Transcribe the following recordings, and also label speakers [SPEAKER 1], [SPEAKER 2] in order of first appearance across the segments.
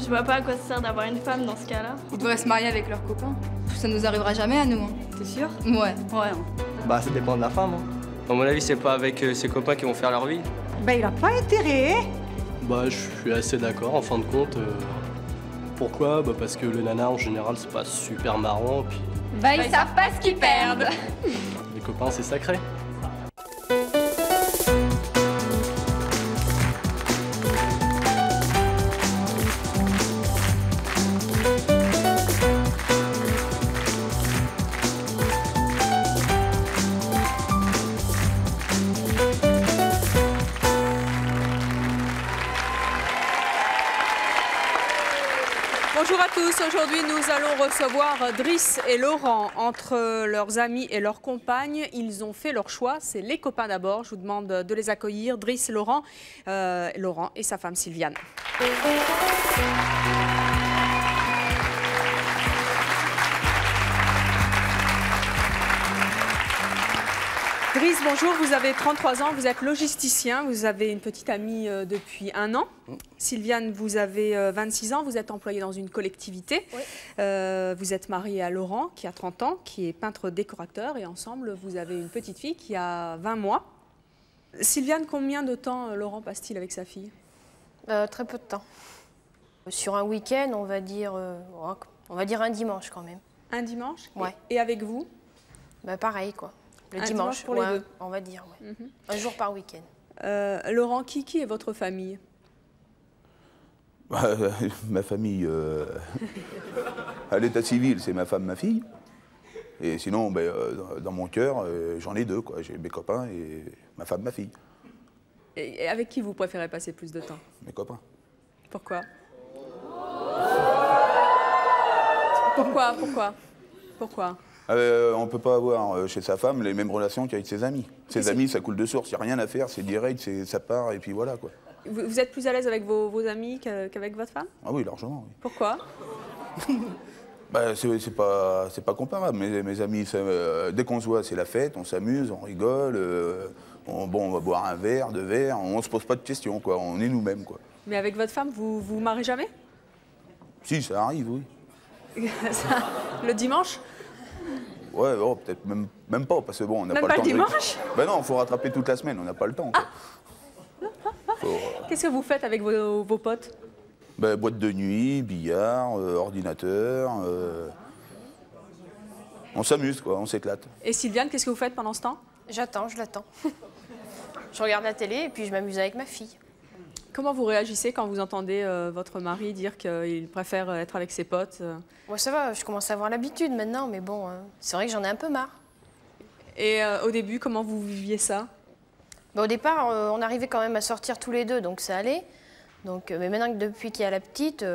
[SPEAKER 1] vois pas à quoi ça sert d'avoir une femme dans ce cas-là.
[SPEAKER 2] Ils devraient se marier avec leurs copains. Ça nous arrivera jamais à nous. Hein.
[SPEAKER 1] T'es sûr?
[SPEAKER 2] Ouais.
[SPEAKER 3] Bah ça dépend de la femme. Hein.
[SPEAKER 4] À mon avis, c'est pas avec ses copains qui vont faire leur vie.
[SPEAKER 5] Ben il a pas intérêt.
[SPEAKER 3] Bah je suis assez d'accord en fin de compte. Pourquoi? Bah parce que les nanas en général c'est pas super marrant, puis
[SPEAKER 2] Bah ils savent pas ce qu'ils perdent.
[SPEAKER 3] les copains c'est sacré.
[SPEAKER 6] Bonjour à tous, aujourd'hui nous allons recevoir Driss et Laurent. Entre leurs amis et leurs compagnes, ils ont fait leur choix, c'est les copains d'abord. Je vous demande de les accueillir, Driss et Laurent et sa femme Sylviane. Driss, bonjour, vous avez 33 ans, vous êtes logisticien, vous avez une petite amie depuis 1 an. Sylviane, vous avez 26 ans, vous êtes employée dans une collectivité.
[SPEAKER 7] Oui.
[SPEAKER 6] Vous êtes mariée à Laurent, qui a 30 ans, qui est peintre décorateur, et ensemble, vous avez une petite fille qui a 20 mois. Sylviane, combien de temps Laurent passe-t-il avec sa fille?
[SPEAKER 7] Très peu de temps. Sur un week-end, on va dire un dimanche quand même.
[SPEAKER 6] Un dimanche?
[SPEAKER 7] Ouais.
[SPEAKER 6] Et avec vous?
[SPEAKER 7] Pareil, quoi. Le
[SPEAKER 6] Un dimanche pour les deux.
[SPEAKER 7] On va dire, ouais. Un jour par week-end.
[SPEAKER 6] Laurent, qui est votre famille?
[SPEAKER 8] Ma famille, à l'état civil, c'est ma femme, ma fille. Et sinon, dans mon cœur, j'en ai deux, quoi. J'ai mes copains et ma femme, ma fille.
[SPEAKER 6] Et avec qui vous préférez passer plus de temps?
[SPEAKER 8] Mes copains.
[SPEAKER 6] Pourquoi? Pourquoi?
[SPEAKER 8] On ne peut pas avoir chez sa femme les mêmes relations qu'avec ses amis. Ses amis, ça coule de source, il n'y a rien à faire, c'est direct, ça part et puis voilà, quoi.
[SPEAKER 6] Vous êtes plus à l'aise avec vos amis qu'avec votre femme?
[SPEAKER 8] Ah oui, largement, oui.
[SPEAKER 6] Pourquoi?
[SPEAKER 8] C'est pas comparable. Mes amis, dès qu'on se voit, c'est la fête, on s'amuse, on rigole, on va boire un verre, 2 verres, on se pose pas de questions, quoi. On est nous-mêmes, quoi.
[SPEAKER 6] Mais avec votre femme, vous vous mariez jamais?
[SPEAKER 8] Si, ça arrive, oui.
[SPEAKER 6] Le dimanche?
[SPEAKER 8] Ouais, peut-être même pas, parce que bon, on n'a pas le temps.
[SPEAKER 6] Même pas le dimanche?
[SPEAKER 8] Ben non, il faut rattraper toute la semaine, on n'a pas le temps, quoi.
[SPEAKER 6] Qu'est-ce que vous faites avec vos potes?
[SPEAKER 8] Boîte de nuit, billard, ordinateur. On s'amuse, quoi, on s'éclate.
[SPEAKER 6] Et Sylviane, qu'est-ce que vous faites pendant ce temps?
[SPEAKER 7] Je l'attends. Je regarde la télé et puis je m'amuse avec ma fille.
[SPEAKER 6] Comment vous réagissez quand vous entendez votre mari dire qu'il préfère être avec ses potes?
[SPEAKER 7] Moi, ça va, je commence à avoir l'habitude maintenant, mais bon, c'est vrai que j'en ai un peu marre.
[SPEAKER 6] Et au début, comment vous viviez ça?
[SPEAKER 7] Au départ, on arrivait quand même à sortir tous les deux, donc ça allait. Donc, mais maintenant que depuis qu'il y a la petite,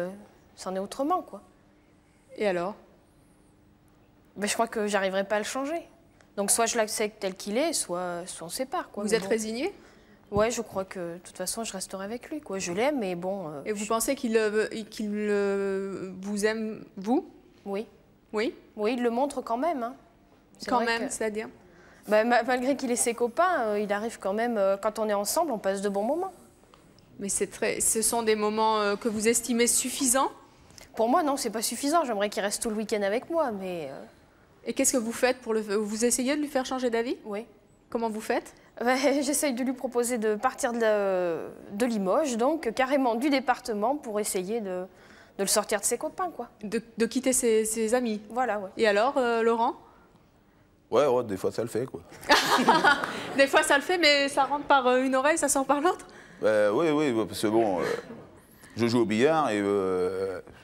[SPEAKER 7] c'en est autrement, quoi.
[SPEAKER 6] Et alors?
[SPEAKER 7] Je crois que j'arriverai pas à le changer. Donc soit je l'accepte tel qu'il est, soit on se sépare, quoi.
[SPEAKER 6] Vous êtes résigné?
[SPEAKER 7] Ouais, je crois que de toute façon, je resterai avec lui, quoi. Je l'aime, mais bon...
[SPEAKER 6] Et vous pensez qu'il vous aime, vous?
[SPEAKER 7] Oui.
[SPEAKER 6] Oui?
[SPEAKER 7] Oui, il le montre quand même. Hein.
[SPEAKER 6] Quand même, c'est-à-dire?
[SPEAKER 7] Malgré qu'il ait ses copains, il arrive quand même, quand on est ensemble, on passe de bons moments.
[SPEAKER 6] Mais ce sont des moments que vous estimez suffisants?
[SPEAKER 7] Pour moi, non, c'est pas suffisant. J'aimerais qu'il reste tout le week-end avec moi, mais...
[SPEAKER 6] Et qu'est-ce que vous faites pour vous essayez de lui faire changer d'avis?
[SPEAKER 7] Oui.
[SPEAKER 6] Comment vous faites?
[SPEAKER 7] J'essaye de lui proposer de partir de Limoges, donc carrément du département, pour essayer de le sortir de ses copains, quoi.
[SPEAKER 6] De quitter ses amis?
[SPEAKER 7] Voilà, ouais.
[SPEAKER 6] Et alors, Laurent?
[SPEAKER 8] Ouais, des fois ça le fait, quoi.
[SPEAKER 6] Des fois ça le fait, mais ça rentre par une oreille, ça sort par l'autre?
[SPEAKER 8] Oui, parce que bon, je joue au billard et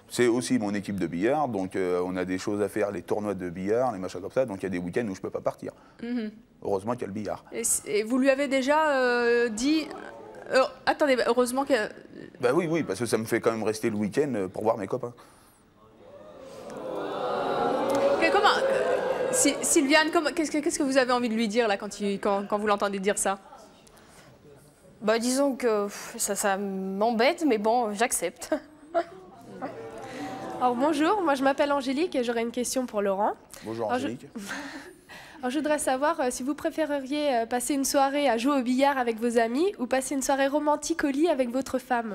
[SPEAKER 8] c'est aussi mon équipe de billard, donc on a des choses à faire, les tournois de billard, les machins comme ça, donc il y a des week-ends où je peux pas partir. Heureusement qu'il y a le billard.
[SPEAKER 6] Et vous lui avez déjà dit... attendez, heureusement que...
[SPEAKER 8] Oui, parce que ça me fait quand même rester le week-end pour voir mes copains.
[SPEAKER 6] Comment... Sylviane, qu'est-ce que vous avez envie de lui dire là quand vous l'entendez dire ça?
[SPEAKER 7] Disons que ça m'embête, mais bon, j'accepte.
[SPEAKER 9] Alors bonjour, moi je m'appelle Angélique et j'aurais une question pour Laurent.
[SPEAKER 8] Bonjour Angélique.
[SPEAKER 9] Alors, je voudrais savoir si vous préféreriez passer une soirée à jouer au billard avec vos amis ou passer une soirée romantique au lit avec votre femme.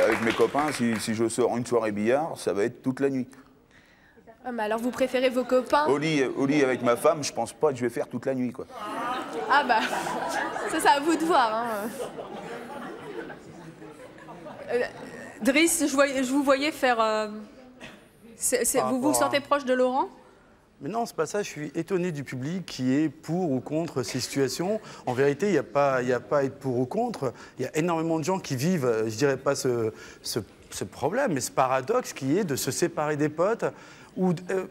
[SPEAKER 8] avec mes copains, si je sors une soirée billard, ça va être toute la nuit.
[SPEAKER 9] Ah, mais alors vous préférez vos copains?
[SPEAKER 8] Au lit avec ma femme, je pense pas que je vais faire toute la nuit, quoi.
[SPEAKER 9] Ah bah, ça c'est à vous de voir. Hein.
[SPEAKER 6] Driss, je vous voyais faire... vous vous sentez proche de Laurent?
[SPEAKER 5] Mais non, c'est pas ça. Je suis étonné du public qui est pour ou contre ces situations. En vérité, il n'y a pas à être pour ou contre. Il y a énormément de gens qui vivent, je dirais pas ce problème, mais ce paradoxe qui est de se séparer des potes. Ou, je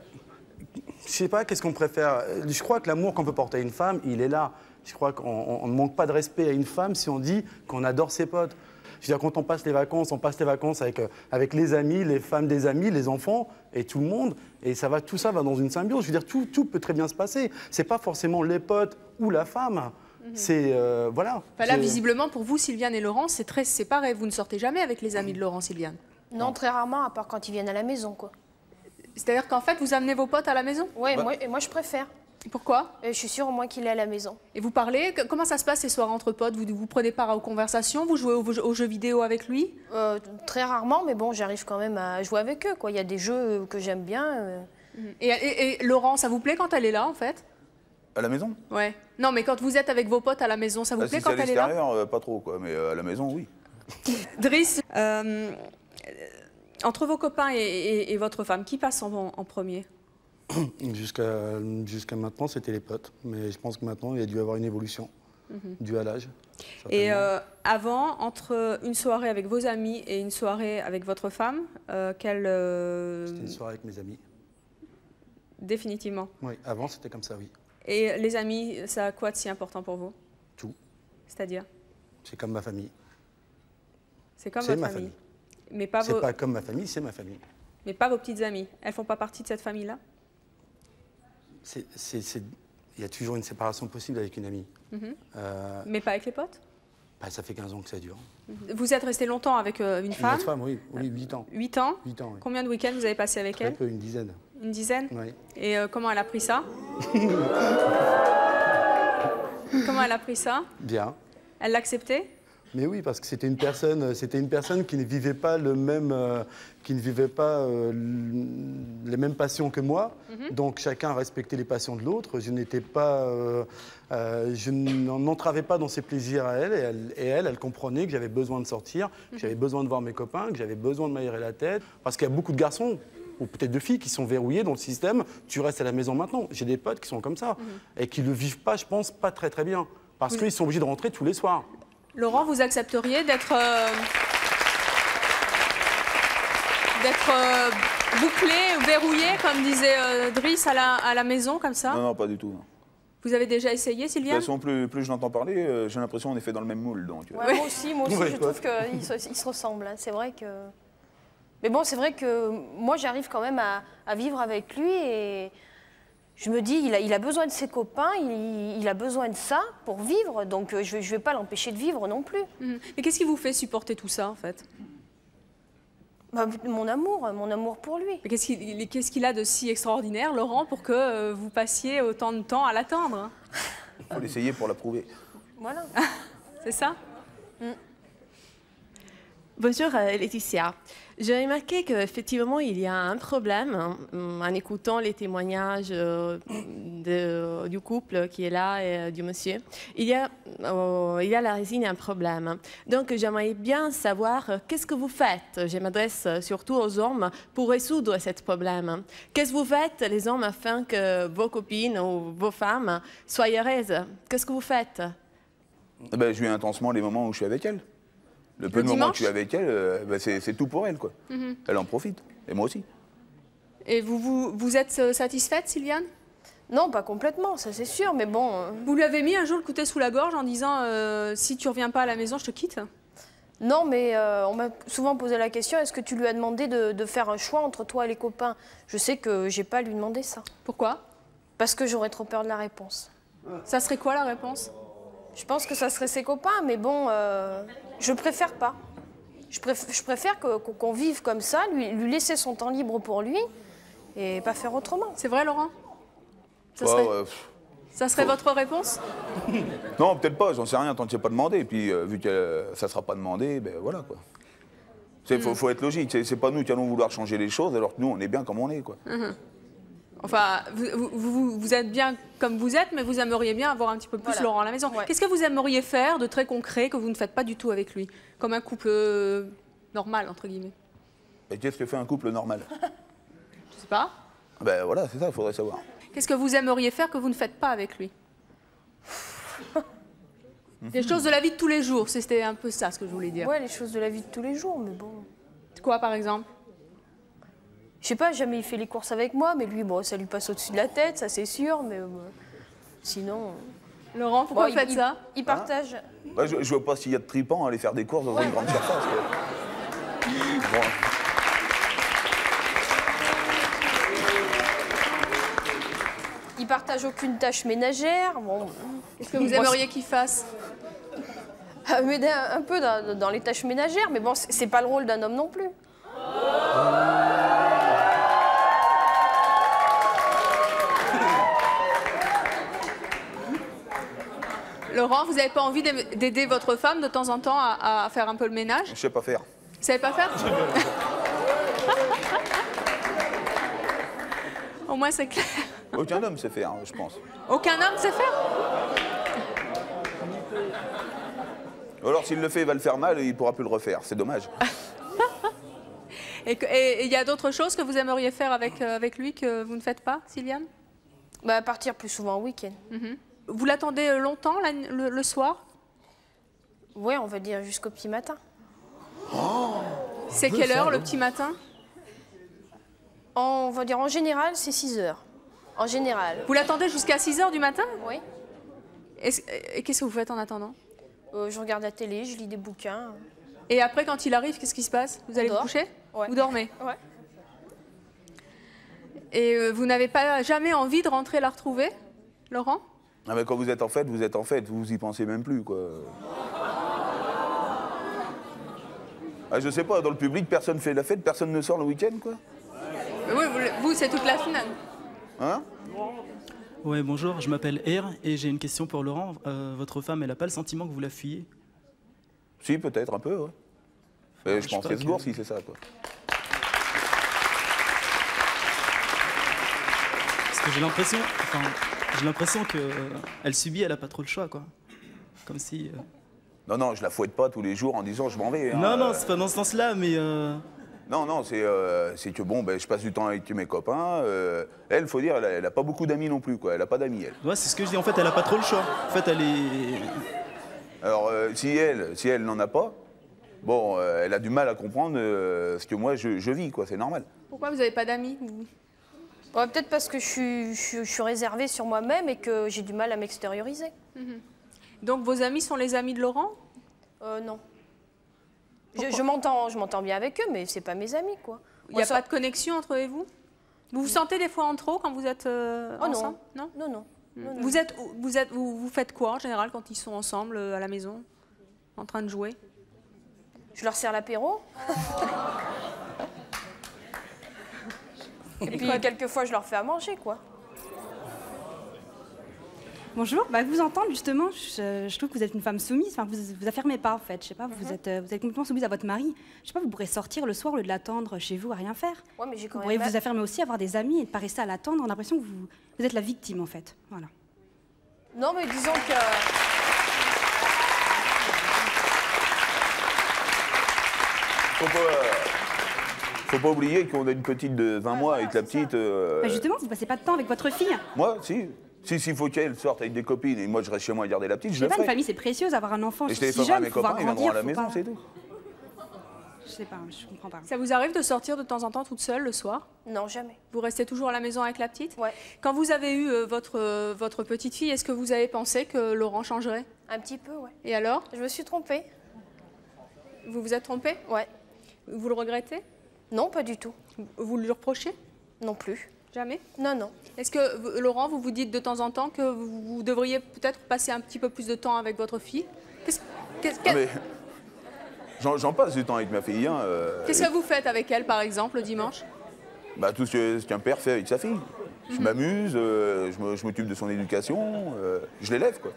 [SPEAKER 5] sais pas, qu'est-ce qu'on préfère? Je crois que l'amour qu'on peut porter à une femme, il est là. Je crois qu'on ne manque pas de respect à une femme si on dit qu'on adore ses potes. Je veux dire, quand on passe les vacances avec les amis, les femmes des amis, les enfants et tout le monde. Et tout ça va dans une symbiose. Je veux dire, tout peut très bien se passer. C'est pas forcément les potes ou la femme. C'est, voilà.
[SPEAKER 6] Enfin, là, visiblement, pour vous, Sylviane et Laurent, c'est très séparé. Vous ne sortez jamais avec les amis de Laurent, Sylviane?
[SPEAKER 7] Non, très rarement, à part quand ils viennent à la maison, quoi.
[SPEAKER 6] C'est-à-dire qu'en fait, vous amenez vos potes à la maison?
[SPEAKER 7] Oui, moi je préfère.
[SPEAKER 6] Pourquoi?
[SPEAKER 7] Je suis sûre au moins qu'il est à la maison.
[SPEAKER 6] Et vous parlez? Comment ça se passe ces soirs entre potes? Vous prenez part aux conversations? Vous jouez aux jeux vidéo avec lui?
[SPEAKER 7] Très rarement, mais bon, j'arrive quand même à jouer avec eux, quoi. Il y a des jeux que j'aime bien.
[SPEAKER 6] Et Laurent, ça vous plaît quand elle est là, en fait?
[SPEAKER 8] À la maison?
[SPEAKER 6] Ouais. Non, mais quand vous êtes avec vos potes à la maison, ça vous plaît quand elle est là?
[SPEAKER 8] À l'extérieur, pas trop, quoi. Mais à la maison, oui.
[SPEAKER 6] Driss, entre vos copains et votre femme, qui passe en premier?
[SPEAKER 5] Jusqu'à maintenant, c'était les potes. Mais je pense que maintenant, il y a dû avoir une évolution, due à l'âge.
[SPEAKER 6] Et avant, entre une soirée avec vos amis et une soirée avec votre femme,
[SPEAKER 5] C'était une soirée avec mes amis.
[SPEAKER 6] Définitivement.
[SPEAKER 5] Oui, avant, c'était comme ça, oui.
[SPEAKER 6] Et les amis, ça a quoi de si important pour vous?
[SPEAKER 5] Tout.
[SPEAKER 6] C'est-à-dire?
[SPEAKER 5] C'est comme ma famille.
[SPEAKER 6] C'est comme votre famille. Mais pas
[SPEAKER 5] c'est pas comme ma famille, c'est ma famille.
[SPEAKER 6] Mais pas vos petites amies. Elles font pas partie de cette famille-là?
[SPEAKER 5] Il y a toujours une séparation possible avec une amie.
[SPEAKER 6] Mais pas avec les potes?
[SPEAKER 5] Bah, ça fait 15 ans que ça dure.
[SPEAKER 6] Vous êtes resté longtemps avec une femme?
[SPEAKER 5] Une autre femme, oui, 8 ans.
[SPEAKER 6] 8 ans?
[SPEAKER 5] 8 ans, oui.
[SPEAKER 6] Combien de week-ends vous avez passé avec elle?
[SPEAKER 5] Très peu, une dizaine.
[SPEAKER 6] Une dizaine?
[SPEAKER 5] Oui.
[SPEAKER 6] Et comment elle a pris ça? Comment elle a pris ça?
[SPEAKER 5] Bien.
[SPEAKER 6] Elle l'a accepté?
[SPEAKER 5] Mais oui, parce que c'était une personne qui ne vivait pas les mêmes passions que moi. Donc chacun respectait les passions de l'autre. Je n'entravais pas dans ses plaisirs à elle. Et elle comprenait que j'avais besoin de sortir, que j'avais besoin de voir mes copains, que j'avais besoin de m'aérer la tête. Parce qu'il y a beaucoup de garçons, ou peut-être de filles, qui sont verrouillés dans le système. Tu restes à la maison maintenant. J'ai des potes qui sont comme ça. Et qui ne le vivent pas, je pense, pas très très bien. Parce qu'ils sont obligés de rentrer tous les soirs.
[SPEAKER 6] Laurent, vous accepteriez d'être bouclé, verrouillé, comme disait Driss, à la maison, comme ça?
[SPEAKER 8] Non, pas du tout. Non.
[SPEAKER 6] Vous avez déjà essayé, Sylviane?
[SPEAKER 8] De toute façon, plus je l'entends parler, j'ai l'impression qu'on est fait dans le même moule. Donc,
[SPEAKER 7] ouais, moi aussi je trouve qu'ils se ressemblent. Hein. C'est vrai que... Mais bon, c'est vrai que moi, j'arrive quand même à vivre avec lui et... Je me dis, il a besoin de ses copains, il a besoin de ça pour vivre, donc je ne vais pas l'empêcher de vivre non plus.
[SPEAKER 6] Et qu'est-ce qui vous fait supporter tout ça, en fait?
[SPEAKER 7] Mon amour pour lui.
[SPEAKER 6] Qu'est-ce qu'il a de si extraordinaire, Laurent, pour que vous passiez autant de temps à l'attendre?
[SPEAKER 8] Il faut l'essayer pour l'approuver.
[SPEAKER 7] Voilà.
[SPEAKER 1] C'est ça? Bonjour Laetitia. J'ai remarqué qu'effectivement il y a un problème en écoutant les témoignages du couple qui est là et du monsieur. Il y a à la résine un problème. Donc j'aimerais bien savoir qu'est-ce que vous faites. Je m'adresse surtout aux hommes pour résoudre ce problème. Qu'est-ce que vous faites les hommes afin que vos copines ou vos femmes soient heureuses? Qu'est-ce que vous faites?
[SPEAKER 8] Je vis intensement les moments où je suis avec elle. Le peu de moments que je suis avec elle, c'est tout pour elle, quoi. Elle en profite, et moi aussi.
[SPEAKER 6] Et vous êtes satisfaite, Sylviane?
[SPEAKER 7] Non, pas complètement, ça c'est sûr, mais bon...
[SPEAKER 6] Vous lui avez mis un jour le couteau sous la gorge en disant si tu reviens pas à la maison, je te quitte?
[SPEAKER 7] Non, mais on m'a souvent posé la question, est-ce que tu lui as demandé de faire un choix entre toi et les copains? Je sais que j'ai pas à lui demander ça.
[SPEAKER 6] Pourquoi? Parce
[SPEAKER 7] que j'aurais trop peur de la réponse.
[SPEAKER 6] Ça serait quoi la réponse?
[SPEAKER 7] Je pense que ça serait ses copains, mais bon... Je préfère pas. Je préfère qu'on vive comme ça, lui laisser son temps libre pour lui et pas faire autrement.
[SPEAKER 6] C'est vrai, Laurent? Ça serait votre réponse?
[SPEAKER 8] Non, peut-être pas, j'en sais rien tant que c'est pas demandé. Et puis, vu que ça sera pas demandé, ben voilà, quoi. Faut être logique, c'est pas nous qui allons vouloir changer les choses alors que nous on est bien comme on est, quoi.
[SPEAKER 6] Enfin, vous êtes bien comme vous êtes, mais vous aimeriez bien avoir un petit peu plus Laurent à la maison. Qu'est-ce que vous aimeriez faire de très concret que vous ne faites pas du tout avec lui? Comme un couple normal, entre guillemets.
[SPEAKER 8] Et qu'est-ce que fait un couple normal?
[SPEAKER 6] Je sais pas.
[SPEAKER 8] Ben voilà, c'est ça, il faudrait savoir.
[SPEAKER 6] Qu'est-ce que vous aimeriez faire que vous ne faites pas avec lui? Des choses de la vie de tous les jours, c'était un peu ça ce que je voulais dire.
[SPEAKER 7] Ouais, les choses de la vie de tous les jours, mais bon.
[SPEAKER 6] Quoi, par exemple?
[SPEAKER 7] Je sais pas, jamais il fait les courses avec moi, mais lui, bon, ça lui passe au-dessus de la tête, ça c'est sûr, mais sinon...
[SPEAKER 6] Laurent, pourquoi vous faites ça?
[SPEAKER 7] Il partage.
[SPEAKER 8] Bah, je vois pas s'il y a de tripant à aller faire des courses dans une grande surface. Bon.
[SPEAKER 7] Il partage aucune tâche ménagère. Bon.
[SPEAKER 6] Qu'est-ce que vous aimeriez qu'il fasse?
[SPEAKER 7] M'aider un peu dans les tâches ménagères, mais bon, c'est pas le rôle d'un homme non plus.
[SPEAKER 6] Laurent, vous n'avez pas envie d'aider votre femme de temps en temps à faire un peu le ménage?
[SPEAKER 8] Je sais pas faire.
[SPEAKER 6] Vous savez pas faire? Au moins c'est clair.
[SPEAKER 8] Aucun homme sait faire, je pense.
[SPEAKER 6] Aucun homme sait faire?
[SPEAKER 8] Ou alors s'il le fait, il va le faire mal et il pourra plus le refaire. C'est dommage.
[SPEAKER 6] Et il y a d'autres choses que vous aimeriez faire avec lui que vous ne faites pas, Sylviane?
[SPEAKER 7] Bah, partir plus souvent en week-end.
[SPEAKER 6] Vous l'attendez longtemps le soir?
[SPEAKER 7] Oui, on va dire jusqu'au petit matin.
[SPEAKER 6] C'est quelle heure le petit matin?
[SPEAKER 7] On va dire en général, c'est 6 heures. En général.
[SPEAKER 6] Vous l'attendez jusqu'à 6 heures du matin?
[SPEAKER 7] Oui.
[SPEAKER 6] Et qu'est-ce que vous faites en attendant?
[SPEAKER 7] Je regarde la télé, je lis des bouquins.
[SPEAKER 6] Et après, quand il arrive, qu'est-ce qui se passe? Vous allez vous coucher?
[SPEAKER 7] Ouais.
[SPEAKER 6] Vous dormez?
[SPEAKER 7] Ouais.
[SPEAKER 6] Et vous n'avez pas jamais envie de rentrer la retrouver, Laurent?
[SPEAKER 8] Ah mais quand vous êtes en fête, vous êtes en fête. Vous y pensez même plus, quoi. Ah, je sais pas, dans le public, personne fait la fête, personne ne sort le week-end, quoi.
[SPEAKER 6] Oui, vous c'est toute la finale.
[SPEAKER 8] Hein?
[SPEAKER 10] Ouais, bonjour, je m'appelle Er et j'ai une question pour Laurent. Votre femme, elle n'a pas le sentiment que vous la fuyez?
[SPEAKER 8] Si, peut-être un peu, ouais. Mais je pense qu'elle se gourre si c'est ça, quoi.
[SPEAKER 10] Parce que j'ai l'impression qu'elle subit, elle n'a pas trop le choix, quoi. Comme si...
[SPEAKER 8] Non, je la fouette pas tous les jours en disant je m'en vais. Hein,
[SPEAKER 10] non, c'est pas dans ce sens-là, mais...
[SPEAKER 8] Non, c'est que bon, ben, je passe du temps avec mes copains. Elle, faut dire, elle a pas beaucoup d'amis non plus, quoi. Elle a pas d'amis, elle.
[SPEAKER 10] Ouais, c'est ce que je dis. En fait, elle a pas trop le choix. En fait, elle est...
[SPEAKER 8] Alors, si elle n'en a pas, bon, elle a du mal à comprendre ce que moi, je vis, quoi. C'est normal.
[SPEAKER 6] Pourquoi vous n'avez pas d'amis?
[SPEAKER 7] Ouais, peut-être parce que je suis réservée sur moi-même et que j'ai du mal à m'extérioriser.
[SPEAKER 6] Donc, vos amis sont les amis de Laurent?
[SPEAKER 7] Non. Je m'entends bien avec eux, mais c'est pas mes amis, quoi.
[SPEAKER 6] Il n'y a pas de connexion entre eux et vous? Vous vous sentez des fois en trop quand vous êtes ensemble?
[SPEAKER 7] Non. Non.
[SPEAKER 6] Vous faites quoi en général quand ils sont ensemble à la maison, en train de jouer?
[SPEAKER 7] Je leur sers l'apéro. Et puis quelquefois je leur fais à manger, quoi.
[SPEAKER 11] Bonjour, vous entendre justement, je trouve que vous êtes une femme soumise, enfin, vous affirmez pas en fait, je sais pas, vous êtes complètement soumise à votre mari. Je sais pas, vous pourrez sortir le soir au lieu de l'attendre chez vous à rien faire.
[SPEAKER 7] Ouais, mais j'ai quand
[SPEAKER 11] vous
[SPEAKER 7] même...
[SPEAKER 11] pourriez vous affirmer aussi, avoir des amis et ne pas rester à l'attendre, on a l'impression que vous êtes la victime en fait, voilà.
[SPEAKER 7] Non mais disons que...
[SPEAKER 8] Faut pas oublier qu'on a une petite de 20 mois avec la petite...
[SPEAKER 11] Justement, vous passez pas de temps avec votre fille.
[SPEAKER 8] Moi, si. S'il faut qu'elle sorte avec des copines et moi je reste chez moi à garder la petite, je le
[SPEAKER 11] sais pas,
[SPEAKER 8] ferai.
[SPEAKER 11] une famille c'est précieux, avoir un enfant
[SPEAKER 8] et
[SPEAKER 11] si
[SPEAKER 8] je
[SPEAKER 11] jeune,
[SPEAKER 8] mes copains, ils viendront à la maison, c'est tout.
[SPEAKER 11] Je sais pas, je comprends pas.
[SPEAKER 6] Ça vous arrive de sortir de temps en temps toute seule le soir?
[SPEAKER 7] Non, jamais.
[SPEAKER 6] Vous restez toujours à la maison avec la petite?
[SPEAKER 7] Ouais.
[SPEAKER 6] Quand vous avez eu votre petite fille, est-ce que vous avez pensé que Laurent changerait?
[SPEAKER 7] Un petit peu, ouais.
[SPEAKER 6] Et alors?
[SPEAKER 7] Je me suis trompée.
[SPEAKER 6] Vous vous êtes trompée?
[SPEAKER 7] Ouais.
[SPEAKER 6] Vous le regrettez?
[SPEAKER 7] Non, pas du tout.
[SPEAKER 6] Vous lui reprochez?
[SPEAKER 7] Non plus.
[SPEAKER 6] Jamais?
[SPEAKER 7] Non.
[SPEAKER 6] Est-ce que, Laurent, vous vous dites de temps en temps que vous devriez peut-être passer un petit peu plus de temps avec votre fille?
[SPEAKER 8] Mais j'en passe du temps avec ma fille. Hein,
[SPEAKER 6] Qu'est-ce que vous faites avec elle, par exemple, le dimanche?
[SPEAKER 8] Tout ce qu'un père fait avec sa fille. Je m'amuse, je m'occupe de son éducation, je l'élève, quoi.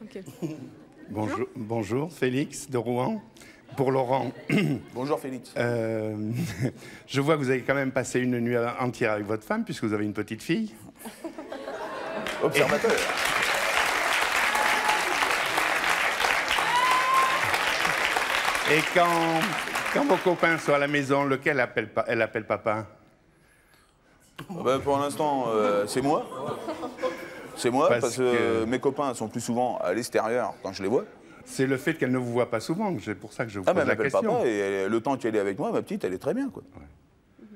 [SPEAKER 6] Okay.
[SPEAKER 12] Bonjour, Félix de Rouen. Pour Laurent.
[SPEAKER 8] Bonjour Félix.
[SPEAKER 12] Je vois que vous avez quand même passé une nuit entière avec votre femme, puisque vous avez une petite fille.
[SPEAKER 8] Observateur.
[SPEAKER 12] Et quand vos copains sont à la maison, lequel elle appelle papa?
[SPEAKER 8] Ben, pour l'instant, c'est moi. C'est moi, parce que mes copains sont plus souvent à l'extérieur quand je les vois.
[SPEAKER 12] C'est le fait qu'elle ne vous voit pas souvent, c'est pour ça que je vous pose la question.
[SPEAKER 8] Papa, et le temps qu'elle est avec moi, ma petite, elle est très bien, quoi. Ouais.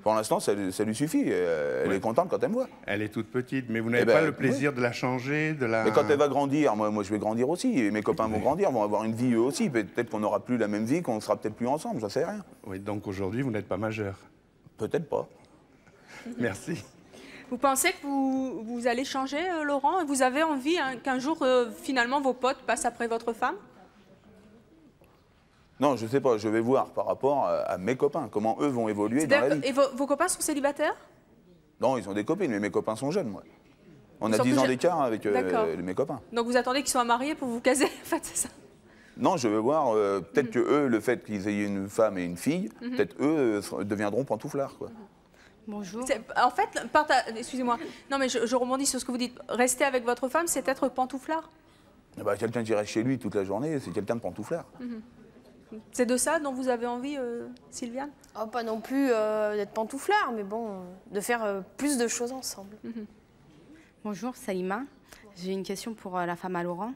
[SPEAKER 8] Pour l'instant, ça lui suffit. Elle est contente quand elle me voit.
[SPEAKER 12] Elle est toute petite, mais vous n'avez pas le plaisir de la changer, de la...
[SPEAKER 8] Mais quand elle va grandir, moi je vais grandir aussi. Et mes copains vont grandir, vont avoir une vie eux aussi. Peut-être qu'on n'aura plus la même vie, qu'on ne sera peut-être plus ensemble, j'en sais rien.
[SPEAKER 12] Oui, donc aujourd'hui, vous n'êtes pas majeur.
[SPEAKER 8] Peut-être pas.
[SPEAKER 12] Merci.
[SPEAKER 6] Vous pensez que vous allez changer, Laurent? Vous avez envie qu'un jour, finalement, vos potes passent après votre femme?
[SPEAKER 8] Non, je sais pas. Je vais voir par rapport à mes copains, comment eux vont évoluer dans la vie.
[SPEAKER 6] Et vos copains sont célibataires?
[SPEAKER 8] Non, ils ont des copines, mais mes copains sont jeunes, moi. On a 10 ans d'écart avec mes copains.
[SPEAKER 6] Donc vous attendez qu'ils soient mariés pour vous caser, en fait, c'est ça?
[SPEAKER 8] Non, je veux voir, peut-être que eux, le fait qu'ils aient une femme et une fille, peut-être eux deviendront pantouflards, quoi.
[SPEAKER 6] Bonjour. En fait, excusez-moi, non mais je rebondis sur ce que vous dites. Rester avec votre femme, c'est être pantouflard?
[SPEAKER 8] Bah, quelqu'un qui reste chez lui toute la journée, c'est quelqu'un de pantouflard.
[SPEAKER 6] C'est de ça dont vous avez envie, Sylviane?
[SPEAKER 7] Oh, pas non plus d'être pantouflard, mais bon, de faire plus de choses ensemble.
[SPEAKER 13] Bonjour, Salima. J'ai une question pour la femme à Laurent.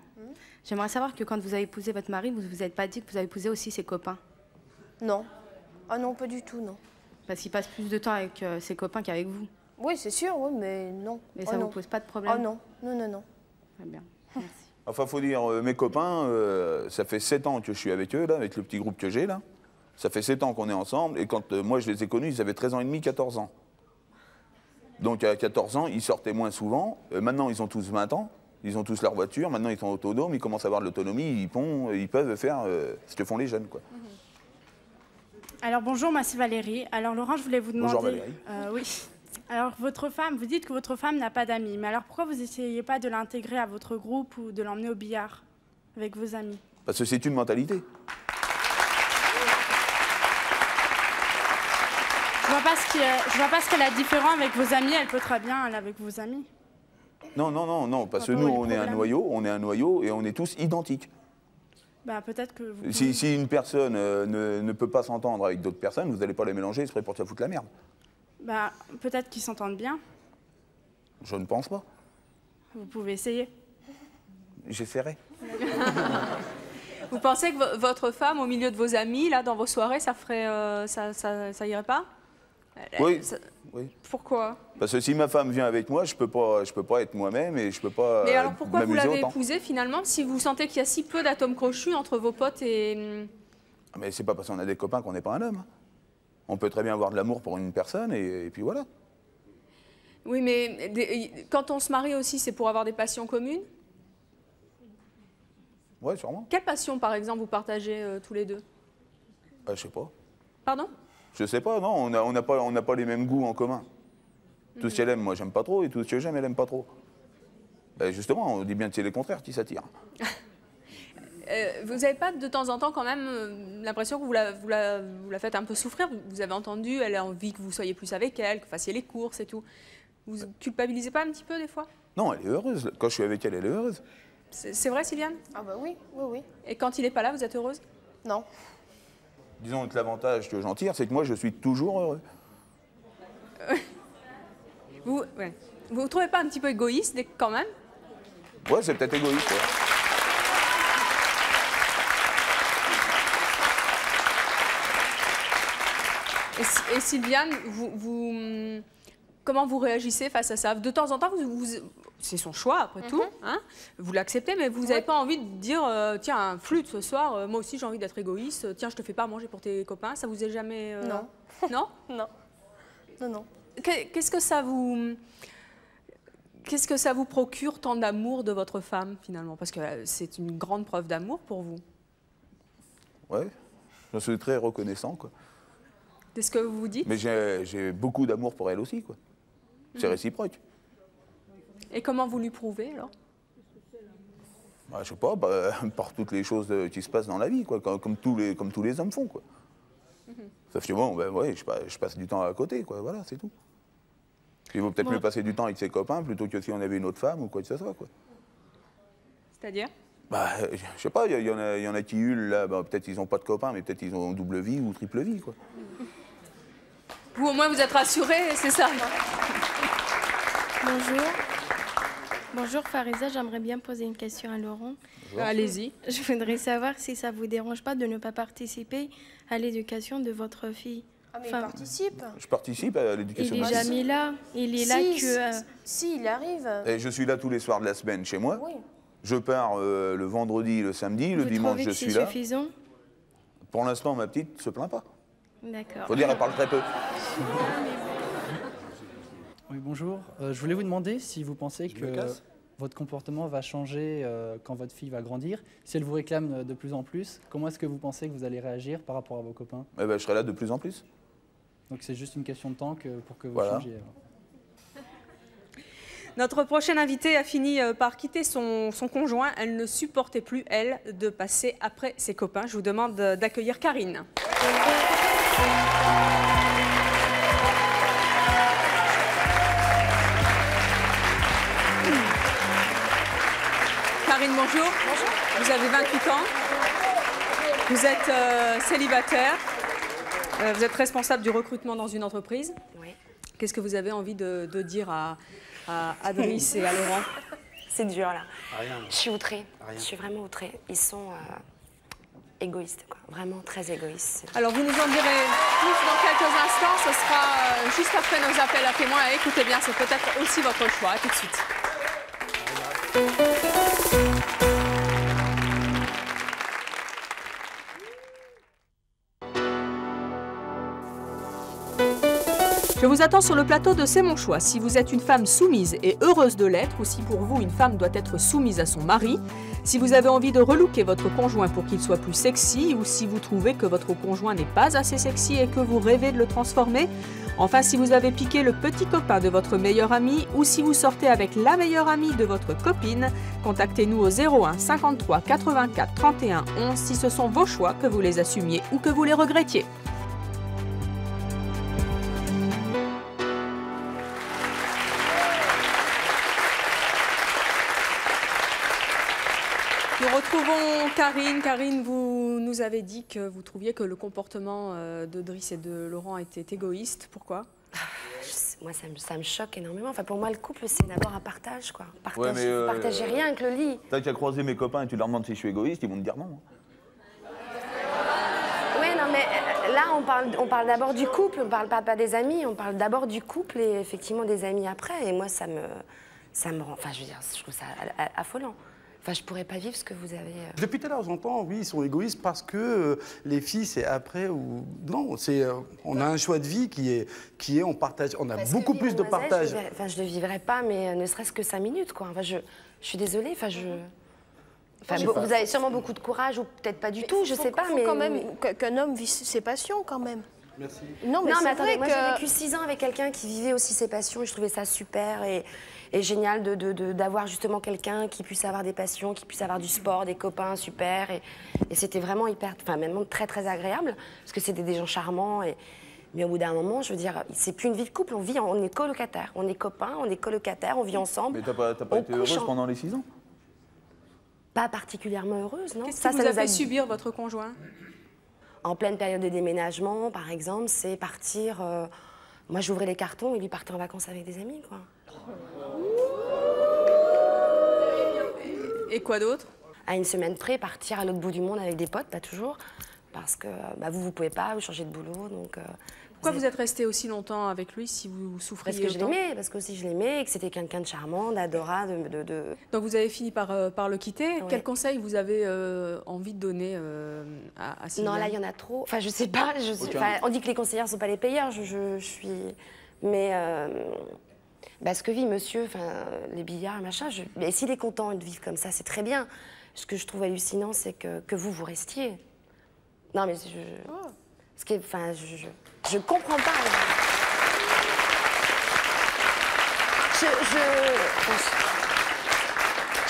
[SPEAKER 13] J'aimerais savoir que quand vous avez épousé votre mari, vous ne vous êtes pas dit que vous avez épousé aussi ses copains?
[SPEAKER 7] Non. Ah non, pas du tout, non.
[SPEAKER 13] Parce qu'il passe plus de temps avec ses copains qu'avec vous.
[SPEAKER 7] Oui, c'est sûr, oui, mais non.
[SPEAKER 13] Mais ça ne vous pose pas de problème?
[SPEAKER 7] Oh non, non, non, non.
[SPEAKER 13] Très bien, merci.
[SPEAKER 8] Enfin, faut dire, mes copains, ça fait 7 ans que je suis avec eux, là, avec le petit groupe que j'ai, là. Ça fait 7 ans qu'on est ensemble, et quand moi je les ai connus, ils avaient 13 ans et demi, 14 ans. Donc à 14 ans, ils sortaient moins souvent. Maintenant, ils ont tous 20 ans, ils ont tous leur voiture, maintenant ils sont autonomes, ils commencent à avoir de l'autonomie, ils peuvent faire ce que font les jeunes, quoi.
[SPEAKER 14] Alors bonjour, moi c'est Valérie. Alors Laurent, je voulais vous demander...
[SPEAKER 8] Bonjour Valérie.
[SPEAKER 14] Oui. Alors votre femme, vous dites que votre femme n'a pas d'amis, mais alors pourquoi vous n'essayez pas de l'intégrer à votre groupe ou de l'emmener au billard avec vos amis?
[SPEAKER 8] Parce que c'est une mentalité.
[SPEAKER 14] Je vois pas ce qu'elle a de différent avec vos amis, elle peut très bien aller avec vos amis.
[SPEAKER 8] Non, non, non, non, parce que nous, on est un noyau et on est tous identiques.
[SPEAKER 14] Bah, peut-être que vous...
[SPEAKER 8] Si une personne ne peut pas s'entendre avec d'autres personnes, vous n'allez pas les mélanger, ils seraient pour te foutre la merde.
[SPEAKER 14] Bah, peut-être qu'ils s'entendent bien.
[SPEAKER 8] Je ne pense pas.
[SPEAKER 14] Vous pouvez essayer.
[SPEAKER 8] J'essaierai.
[SPEAKER 6] Vous pensez que votre femme, au milieu de vos amis, là, dans vos soirées, ça ferait, ça irait pas?
[SPEAKER 8] Oui. Oui.
[SPEAKER 6] Pourquoi?
[SPEAKER 8] Parce que si ma femme vient avec moi, je peux pas être moi-même et je peux pas.
[SPEAKER 6] Mais alors pourquoi vous l'avez
[SPEAKER 8] autant.
[SPEAKER 6] épousée finalement, si vous sentez qu'il y a si peu d'atomes crochus entre vos potes et...
[SPEAKER 8] Mais c'est pas parce qu'on a des copains qu'on n'est pas un homme. On peut très bien avoir de l'amour pour une personne et puis voilà.
[SPEAKER 6] Oui, mais quand on se marie aussi, c'est pour avoir des passions communes?
[SPEAKER 8] Ouais, sûrement.
[SPEAKER 6] Quelle passion, par exemple, vous partagez tous les deux?
[SPEAKER 8] Je sais pas.
[SPEAKER 6] Pardon?
[SPEAKER 8] Je sais pas, non, on n'a pas les mêmes goûts en commun. Tout ce qu'elle aime, moi, j'aime pas trop, et tout ce que j'aime, elle aime pas trop. Justement, on dit bien que c'est les contraires qui s'attirent.
[SPEAKER 6] Vous n'avez pas de temps en temps quand même l'impression que vous la faites un peu souffrir? Vous avez entendu, elle a envie que vous soyez plus avec elle, que vous fassiez les courses et tout. Vous culpabilisez pas un petit peu des fois?
[SPEAKER 8] Non, elle est heureuse. Quand je suis avec elle, elle est heureuse.
[SPEAKER 6] C'est vrai, Sylviane?
[SPEAKER 7] Ah bah oui, oui, oui.
[SPEAKER 6] Et quand il n'est pas là, vous êtes heureuse?
[SPEAKER 7] Non.
[SPEAKER 8] Disons que l'avantage que j'en tire, c'est que moi, je suis toujours heureux.
[SPEAKER 6] Vous ne trouvez pas un petit peu égoïste quand même?
[SPEAKER 8] Ouais, c'est peut-être égoïste. Ouais.
[SPEAKER 6] Et Sylviane, comment vous réagissez face à ça? De temps en temps, c'est son choix après tout, hein, vous l'acceptez, mais vous n'avez pas envie de dire tiens, un flûte ce soir, moi aussi j'ai envie d'être égoïste, tiens, je te fais pas à manger pour tes copains, ça vous est jamais...
[SPEAKER 7] Non.
[SPEAKER 6] Non?
[SPEAKER 7] Non. Non, non.
[SPEAKER 6] Qu'est-ce que ça vous procure tant d'amour de votre femme finalement? Parce que c'est une grande preuve d'amour pour vous.
[SPEAKER 8] Ouais, je suis très reconnaissant, quoi.
[SPEAKER 6] C'est ce que vous vous dites?
[SPEAKER 8] Mais j'ai beaucoup d'amour pour elle aussi, quoi. C'est réciproque.
[SPEAKER 6] Et comment vous lui prouvez alors?
[SPEAKER 8] Bah, je sais pas, par toutes les choses qui se passent dans la vie, quoi, comme tous les hommes font, quoi. Sauf que bon, ben, ouais, je passe du temps à côté, quoi, voilà, c'est tout. Il vaut peut-être mieux passer du temps avec ses copains plutôt que si on avait une autre femme ou quoi que ce soit, quoi.
[SPEAKER 6] C'est-à-dire?
[SPEAKER 8] Bah, je sais pas, il y en a qui hurlent, là, bah, peut-être ils n'ont pas de copains, mais peut-être ils ont double vie ou triple vie, quoi.
[SPEAKER 6] Vous, au moins, vous êtes rassurés, c'est ça?
[SPEAKER 15] Bonjour. Bonjour Fariza, j'aimerais bien poser une question à Laurent.
[SPEAKER 6] Allez-y.
[SPEAKER 15] Je voudrais savoir si ça vous dérange pas de ne pas participer à l'éducation de votre fille.
[SPEAKER 7] Ah mais il participe.
[SPEAKER 8] Je participe à l'éducation de
[SPEAKER 15] Il
[SPEAKER 8] ma
[SPEAKER 15] est
[SPEAKER 8] fille.
[SPEAKER 15] jamais là. Il est là que...
[SPEAKER 7] Si, il arrive.
[SPEAKER 8] Et je suis là tous les soirs de la semaine chez moi.
[SPEAKER 7] Oui.
[SPEAKER 8] Je pars le vendredi, le samedi, le
[SPEAKER 15] Vous
[SPEAKER 8] dimanche
[SPEAKER 15] trouvez
[SPEAKER 8] je
[SPEAKER 15] que
[SPEAKER 8] suis
[SPEAKER 15] c'est
[SPEAKER 8] là.
[SPEAKER 15] suffisant?
[SPEAKER 8] Pour l'instant, ma petite se plaint pas.
[SPEAKER 15] D'accord.
[SPEAKER 8] Faut dire, elle parle très peu.
[SPEAKER 10] Oui, bonjour. Je voulais vous demander si vous pensez que votre comportement va changer quand votre fille va grandir. Si elle vous réclame de plus en plus, comment est-ce que vous pensez que vous allez réagir par rapport à vos copains?
[SPEAKER 8] Eh ben, je serai là de plus en plus.
[SPEAKER 10] Donc c'est juste une question de temps pour que vous
[SPEAKER 8] Voilà.
[SPEAKER 10] changiez.
[SPEAKER 6] Notre prochaine invitée a fini par quitter son conjoint. Elle ne supportait plus, elle, de passer après ses copains. Je vous demande d'accueillir Karine. Karine, bonjour. Bonjour. Vous avez 28 ans. Vous êtes célibataire. Vous êtes responsable du recrutement dans une entreprise.
[SPEAKER 16] Oui.
[SPEAKER 6] Qu'est-ce que vous avez envie de dire à Driss et à Laurent?
[SPEAKER 16] C'est dur là.
[SPEAKER 5] Rien.
[SPEAKER 16] Je suis outrée.
[SPEAKER 5] Rien.
[SPEAKER 16] Je suis vraiment outrée. Ils sont égoïstes, quoi. Vraiment très égoïstes.
[SPEAKER 6] Alors vous nous en direz plus dans quelques instants. Ce sera juste après nos appels à témoins. Écoutez bien, c'est peut-être aussi votre choix. À tout de suite. Je vous attends sur le plateau de C'est mon choix. Si vous êtes une femme soumise et heureuse de l'être, ou si pour vous une femme doit être soumise à son mari, si vous avez envie de relooker votre conjoint pour qu'il soit plus sexy, ou si vous trouvez que votre conjoint n'est pas assez sexy et que vous rêvez de le transformer, enfin si vous avez piqué le petit copain de votre meilleur ami, ou si vous sortez avec la meilleure amie de votre copine, contactez-nous au 01 53 84 31 11 si ce sont vos choix, que vous les assumiez ou que vous les regrettiez. Nous retrouvons Karine. Karine, vous nous avez dit que vous trouviez que le comportement de Driss et de Laurent était égoïste. Pourquoi?
[SPEAKER 16] Moi, ça me choque énormément. Enfin, pour moi, le couple, c'est d'abord un partage, quoi.
[SPEAKER 8] Ouais, mais,
[SPEAKER 16] vous partagez rien avec le lit.
[SPEAKER 8] T'as qu'à croiser mes copains et tu leur demandes si je suis égoïste, ils vont te dire non.
[SPEAKER 16] Oui, non, mais là, on parle d'abord du couple, on parle pas des amis, on parle d'abord du couple et effectivement des amis après. Et moi, ça me rend... Enfin, je veux dire, je trouve ça affolant. Enfin, je pourrais pas vivre ce que vous avez...
[SPEAKER 5] Depuis tout à l'heure, j'entends, oui, ils sont égoïstes parce que les filles, c'est après ou... Non, on a un choix de vie qui est on partage, on a
[SPEAKER 16] Parce
[SPEAKER 5] beaucoup
[SPEAKER 16] que,
[SPEAKER 5] plus de partage.
[SPEAKER 16] Je le vivrais pas, mais ne serait-ce que 5 minutes, quoi. Enfin, je suis désolée, enfin, vous avez sûrement beaucoup de courage, ou peut-être pas du tout, je sais pas, mais...
[SPEAKER 7] Il faut quand même qu'un homme vit ses passions, quand même.
[SPEAKER 5] Merci.
[SPEAKER 7] Non, mais
[SPEAKER 16] attendez, moi
[SPEAKER 7] que...
[SPEAKER 16] j'ai vécu 6 ans avec quelqu'un qui vivait aussi ses passions, et je trouvais ça super et génial d'avoir justement quelqu'un qui puisse avoir des passions, qui puisse avoir du sport, des copains super, et c'était vraiment même très très agréable, parce que c'était des gens charmants, mais au bout d'un moment, je veux dire, c'est plus une vie de couple, on est colocataires, on est copains, on est colocataires, on vit ensemble.
[SPEAKER 8] Mais t'as pas été heureuse pendant les 6 ans?
[SPEAKER 16] Pas particulièrement heureuse, non.
[SPEAKER 6] Qu'est-ce qui vous a fait subir votre conjoint?
[SPEAKER 16] En pleine période de déménagement, par exemple, c'est partir... moi, j'ouvrais les cartons et lui partait en vacances avec des amis, quoi.
[SPEAKER 6] Et quoi d'autre?
[SPEAKER 16] À une semaine près, partir à l'autre bout du monde avec des potes, pas toujours, parce que vous pouvez pas, vous changez de boulot, donc...
[SPEAKER 6] Pourquoi vous êtes resté aussi longtemps avec lui si vous souffriez
[SPEAKER 16] Parce que je
[SPEAKER 6] autant?
[SPEAKER 16] l'aimais, parce que aussi je l'aimais, et que c'était quelqu'un de charmant, d'adorable,
[SPEAKER 6] Donc vous avez fini par le quitter.
[SPEAKER 16] Oui.
[SPEAKER 6] Quel conseil vous avez envie de donner à Sylviane?
[SPEAKER 16] Non, là, il y en a trop. Enfin, je sais pas. On dit que les conseillères ne sont pas les payeurs. Je suis... Mais... ce que vit monsieur, les billards, machin... Mais s'il est content de vivre comme ça, c'est très bien. Ce que je trouve hallucinant, c'est que vous restiez. Non, mais ce qui est... Je comprends pas.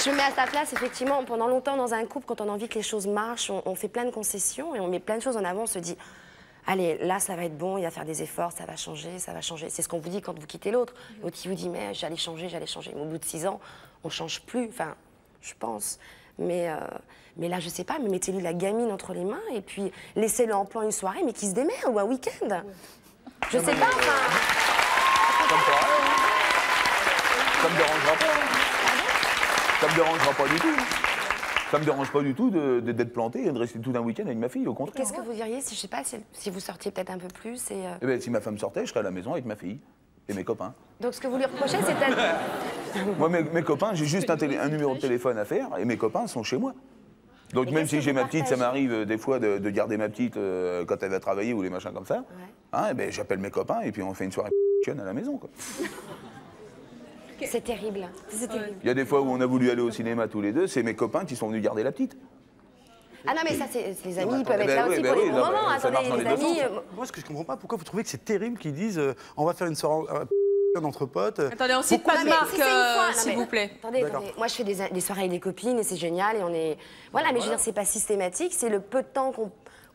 [SPEAKER 16] je me mets à sa place, effectivement, pendant longtemps dans un couple, quand on a envie que les choses marchent, on fait plein de concessions et on met plein de choses en avant, on se dit, allez, là, ça va être bon, il va faire des efforts, ça va changer, ça va changer. C'est ce qu'on vous dit quand vous quittez l'autre. L'autre qui vous dit, mais j'allais changer, j'allais changer. Mais au bout de 6 ans, on ne change plus, enfin, je pense. Mais là, je sais pas, mais mettez-lui la gamine entre les mains et puis laissez-le en plan une soirée, mais qu'il se démerde ou un week-end. Je sais pas, enfin...
[SPEAKER 8] Ça me dérangera pas. Ça me dérangera pas du tout. Ça me dérange pas du tout d'être planté et de rester tout un week-end avec ma fille, au contraire.
[SPEAKER 16] Qu'est-ce que vous diriez si, je sais pas, si vous sortiez peut-être un peu plus et...
[SPEAKER 8] Eh ben, si ma femme sortait, je serais à la maison avec ma fille et mes copains.
[SPEAKER 16] Donc ce que vous lui reprochez, c'est peut-être...
[SPEAKER 8] Moi, mes copains, j'ai juste un numéro de téléphone à faire et mes copains sont chez moi. Donc même si j'ai ma petite, ça m'arrive des fois de garder ma petite quand elle va travailler ou les machins comme ça. Hein, eh ben, j'appelle mes copains et puis on fait une soirée à la maison, quoi.
[SPEAKER 16] C'est terrible. C'est terrible.
[SPEAKER 8] Il y a des fois où on a voulu aller au cinéma tous les deux, c'est mes copains qui sont venus garder la petite.
[SPEAKER 16] Ah non, mais ça, c'est les amis, ils peuvent être là aussi pour les bons moments. Attendez, les amis...
[SPEAKER 5] Moi, ce que je comprends pas, pourquoi vous trouvez que c'est terrible qu'ils disent on va faire une soirée entre potes.
[SPEAKER 6] Attendez, on cite pas de marque, s'il vous plaît.
[SPEAKER 16] Attendez. Moi, je fais des soirées avec des copines et c'est génial et on est... Voilà, mais je veux dire, c'est pas systématique, c'est le peu de temps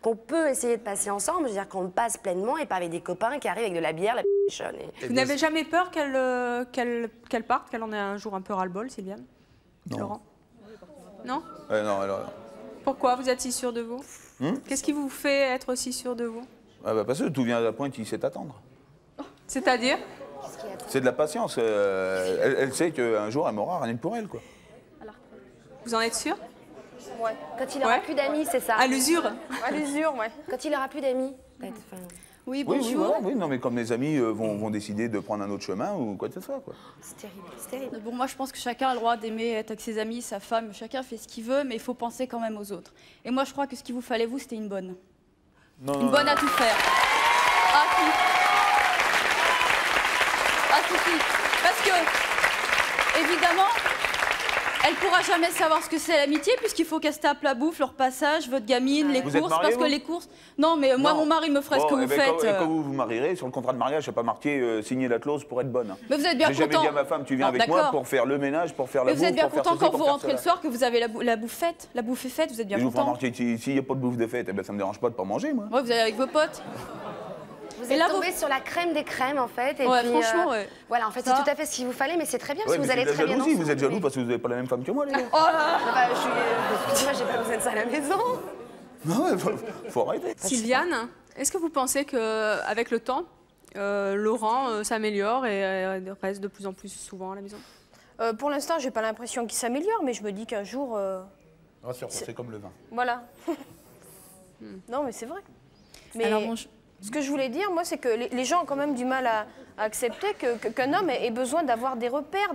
[SPEAKER 16] qu'on peut essayer de passer ensemble, je veux dire qu'on le passe pleinement et pas avec des copains qui arrivent avec de la bière, la p***chonne.
[SPEAKER 6] Vous n'avez jamais peur qu'elle parte, qu'elle en ait un jour un peu ras-le-bol, Sylviane?
[SPEAKER 8] Non.
[SPEAKER 6] Laurent? Non?
[SPEAKER 8] Non, alors...
[SPEAKER 6] Pourquoi vous êtes si sûr de vous? Qu'est-ce qui vous fait être aussi sûr de vous?
[SPEAKER 8] Ah bah parce que tout vient à la pointe, il sait attendre.
[SPEAKER 6] C'est-à-dire?
[SPEAKER 8] C'est de la patience. Elle sait qu'un jour, elle m'aura rien que pour elle, quoi.
[SPEAKER 6] Vous en êtes sûr?
[SPEAKER 16] Ouais. Quand il aura plus d'amis, c'est ça.
[SPEAKER 6] À l'usure?
[SPEAKER 16] À l'usure, ouais. Quand il aura plus d'amis, peut-être.
[SPEAKER 11] Oui,
[SPEAKER 8] bonjour.
[SPEAKER 11] bonjour.
[SPEAKER 8] Voilà, oui, non, mais comme mes amis vont décider de prendre un autre chemin ou quoi que ce soit, quoi.
[SPEAKER 16] C'est terrible, c'est terrible.
[SPEAKER 2] Bon, moi, je pense que chacun a le droit d'aimer être avec ses amis, sa femme, chacun fait ce qu'il veut, mais il faut penser quand même aux autres. Et moi, je crois que ce qu'il vous fallait, vous, c'était une bonne. Une bonne à tout faire. À tout. À tout de suite. Parce que, évidemment, elle pourra jamais savoir ce que c'est l'amitié, puisqu'il faut qu'elle se tape la bouffe, le repassage, votre gamine, les
[SPEAKER 8] Vous êtes
[SPEAKER 2] courses,
[SPEAKER 8] mariés,
[SPEAKER 2] parce que
[SPEAKER 8] vous
[SPEAKER 2] les courses... Non, mais moi, mon mari me ferait ce que vous faites.
[SPEAKER 8] Quand vous vous marierez, sur le contrat de mariage, c'est pas marqué signer la clause pour être bonne.
[SPEAKER 2] Mais vous êtes bien
[SPEAKER 8] J'ai
[SPEAKER 2] content.
[SPEAKER 8] jamais dit à ma femme, tu viens avec moi pour faire le ménage, pour faire la
[SPEAKER 2] mais
[SPEAKER 8] bouffe,
[SPEAKER 2] vous êtes bien
[SPEAKER 8] pour faire
[SPEAKER 2] content
[SPEAKER 8] ceci,
[SPEAKER 2] quand vous
[SPEAKER 8] pour
[SPEAKER 2] rentrez
[SPEAKER 8] faire
[SPEAKER 2] le soir, que vous avez la bouffe faite. La bouffe est faite, vous êtes bien
[SPEAKER 8] Je vous ferai
[SPEAKER 2] content.
[SPEAKER 8] remarquer, s'il n'y a pas de bouffe de fête, eh ben, ça me dérange pas de pas manger, moi.
[SPEAKER 2] Ouais, vous allez avec vos potes.
[SPEAKER 16] Vous êtes tombé sur la crème des crèmes, en fait. Et
[SPEAKER 2] Ouais,
[SPEAKER 16] puis,
[SPEAKER 2] franchement, ouais.
[SPEAKER 16] Voilà, en fait, c'est tout à fait ce qu'il vous fallait, mais c'est très bien, parce
[SPEAKER 8] Ouais,
[SPEAKER 16] que
[SPEAKER 8] mais
[SPEAKER 16] vous allez
[SPEAKER 8] c'est de
[SPEAKER 16] très
[SPEAKER 8] la
[SPEAKER 16] bien
[SPEAKER 8] jalousie,
[SPEAKER 16] ensemble.
[SPEAKER 8] vous êtes jaloux parce que vous n'avez pas la même femme que moi, les gars.
[SPEAKER 16] Oh là là, excusez-moi, j'ai pas besoin de ça à la maison.
[SPEAKER 8] Non, ouais, faut arrêter.
[SPEAKER 6] Sylviane, est-ce que vous pensez qu'avec le temps, Laurent s'améliore et reste de plus en plus souvent à la maison?
[SPEAKER 7] Pour l'instant, j'ai pas l'impression qu'il s'améliore, mais je me dis qu'un jour...
[SPEAKER 8] Rassure-toi, c'est comme le vin.
[SPEAKER 7] Voilà. Non, mais c'est vrai. Mais
[SPEAKER 2] Alors, bon,
[SPEAKER 7] ce que je voulais dire, moi, c'est que les gens ont quand même du mal à accepter qu'un homme ait besoin d'avoir des repères,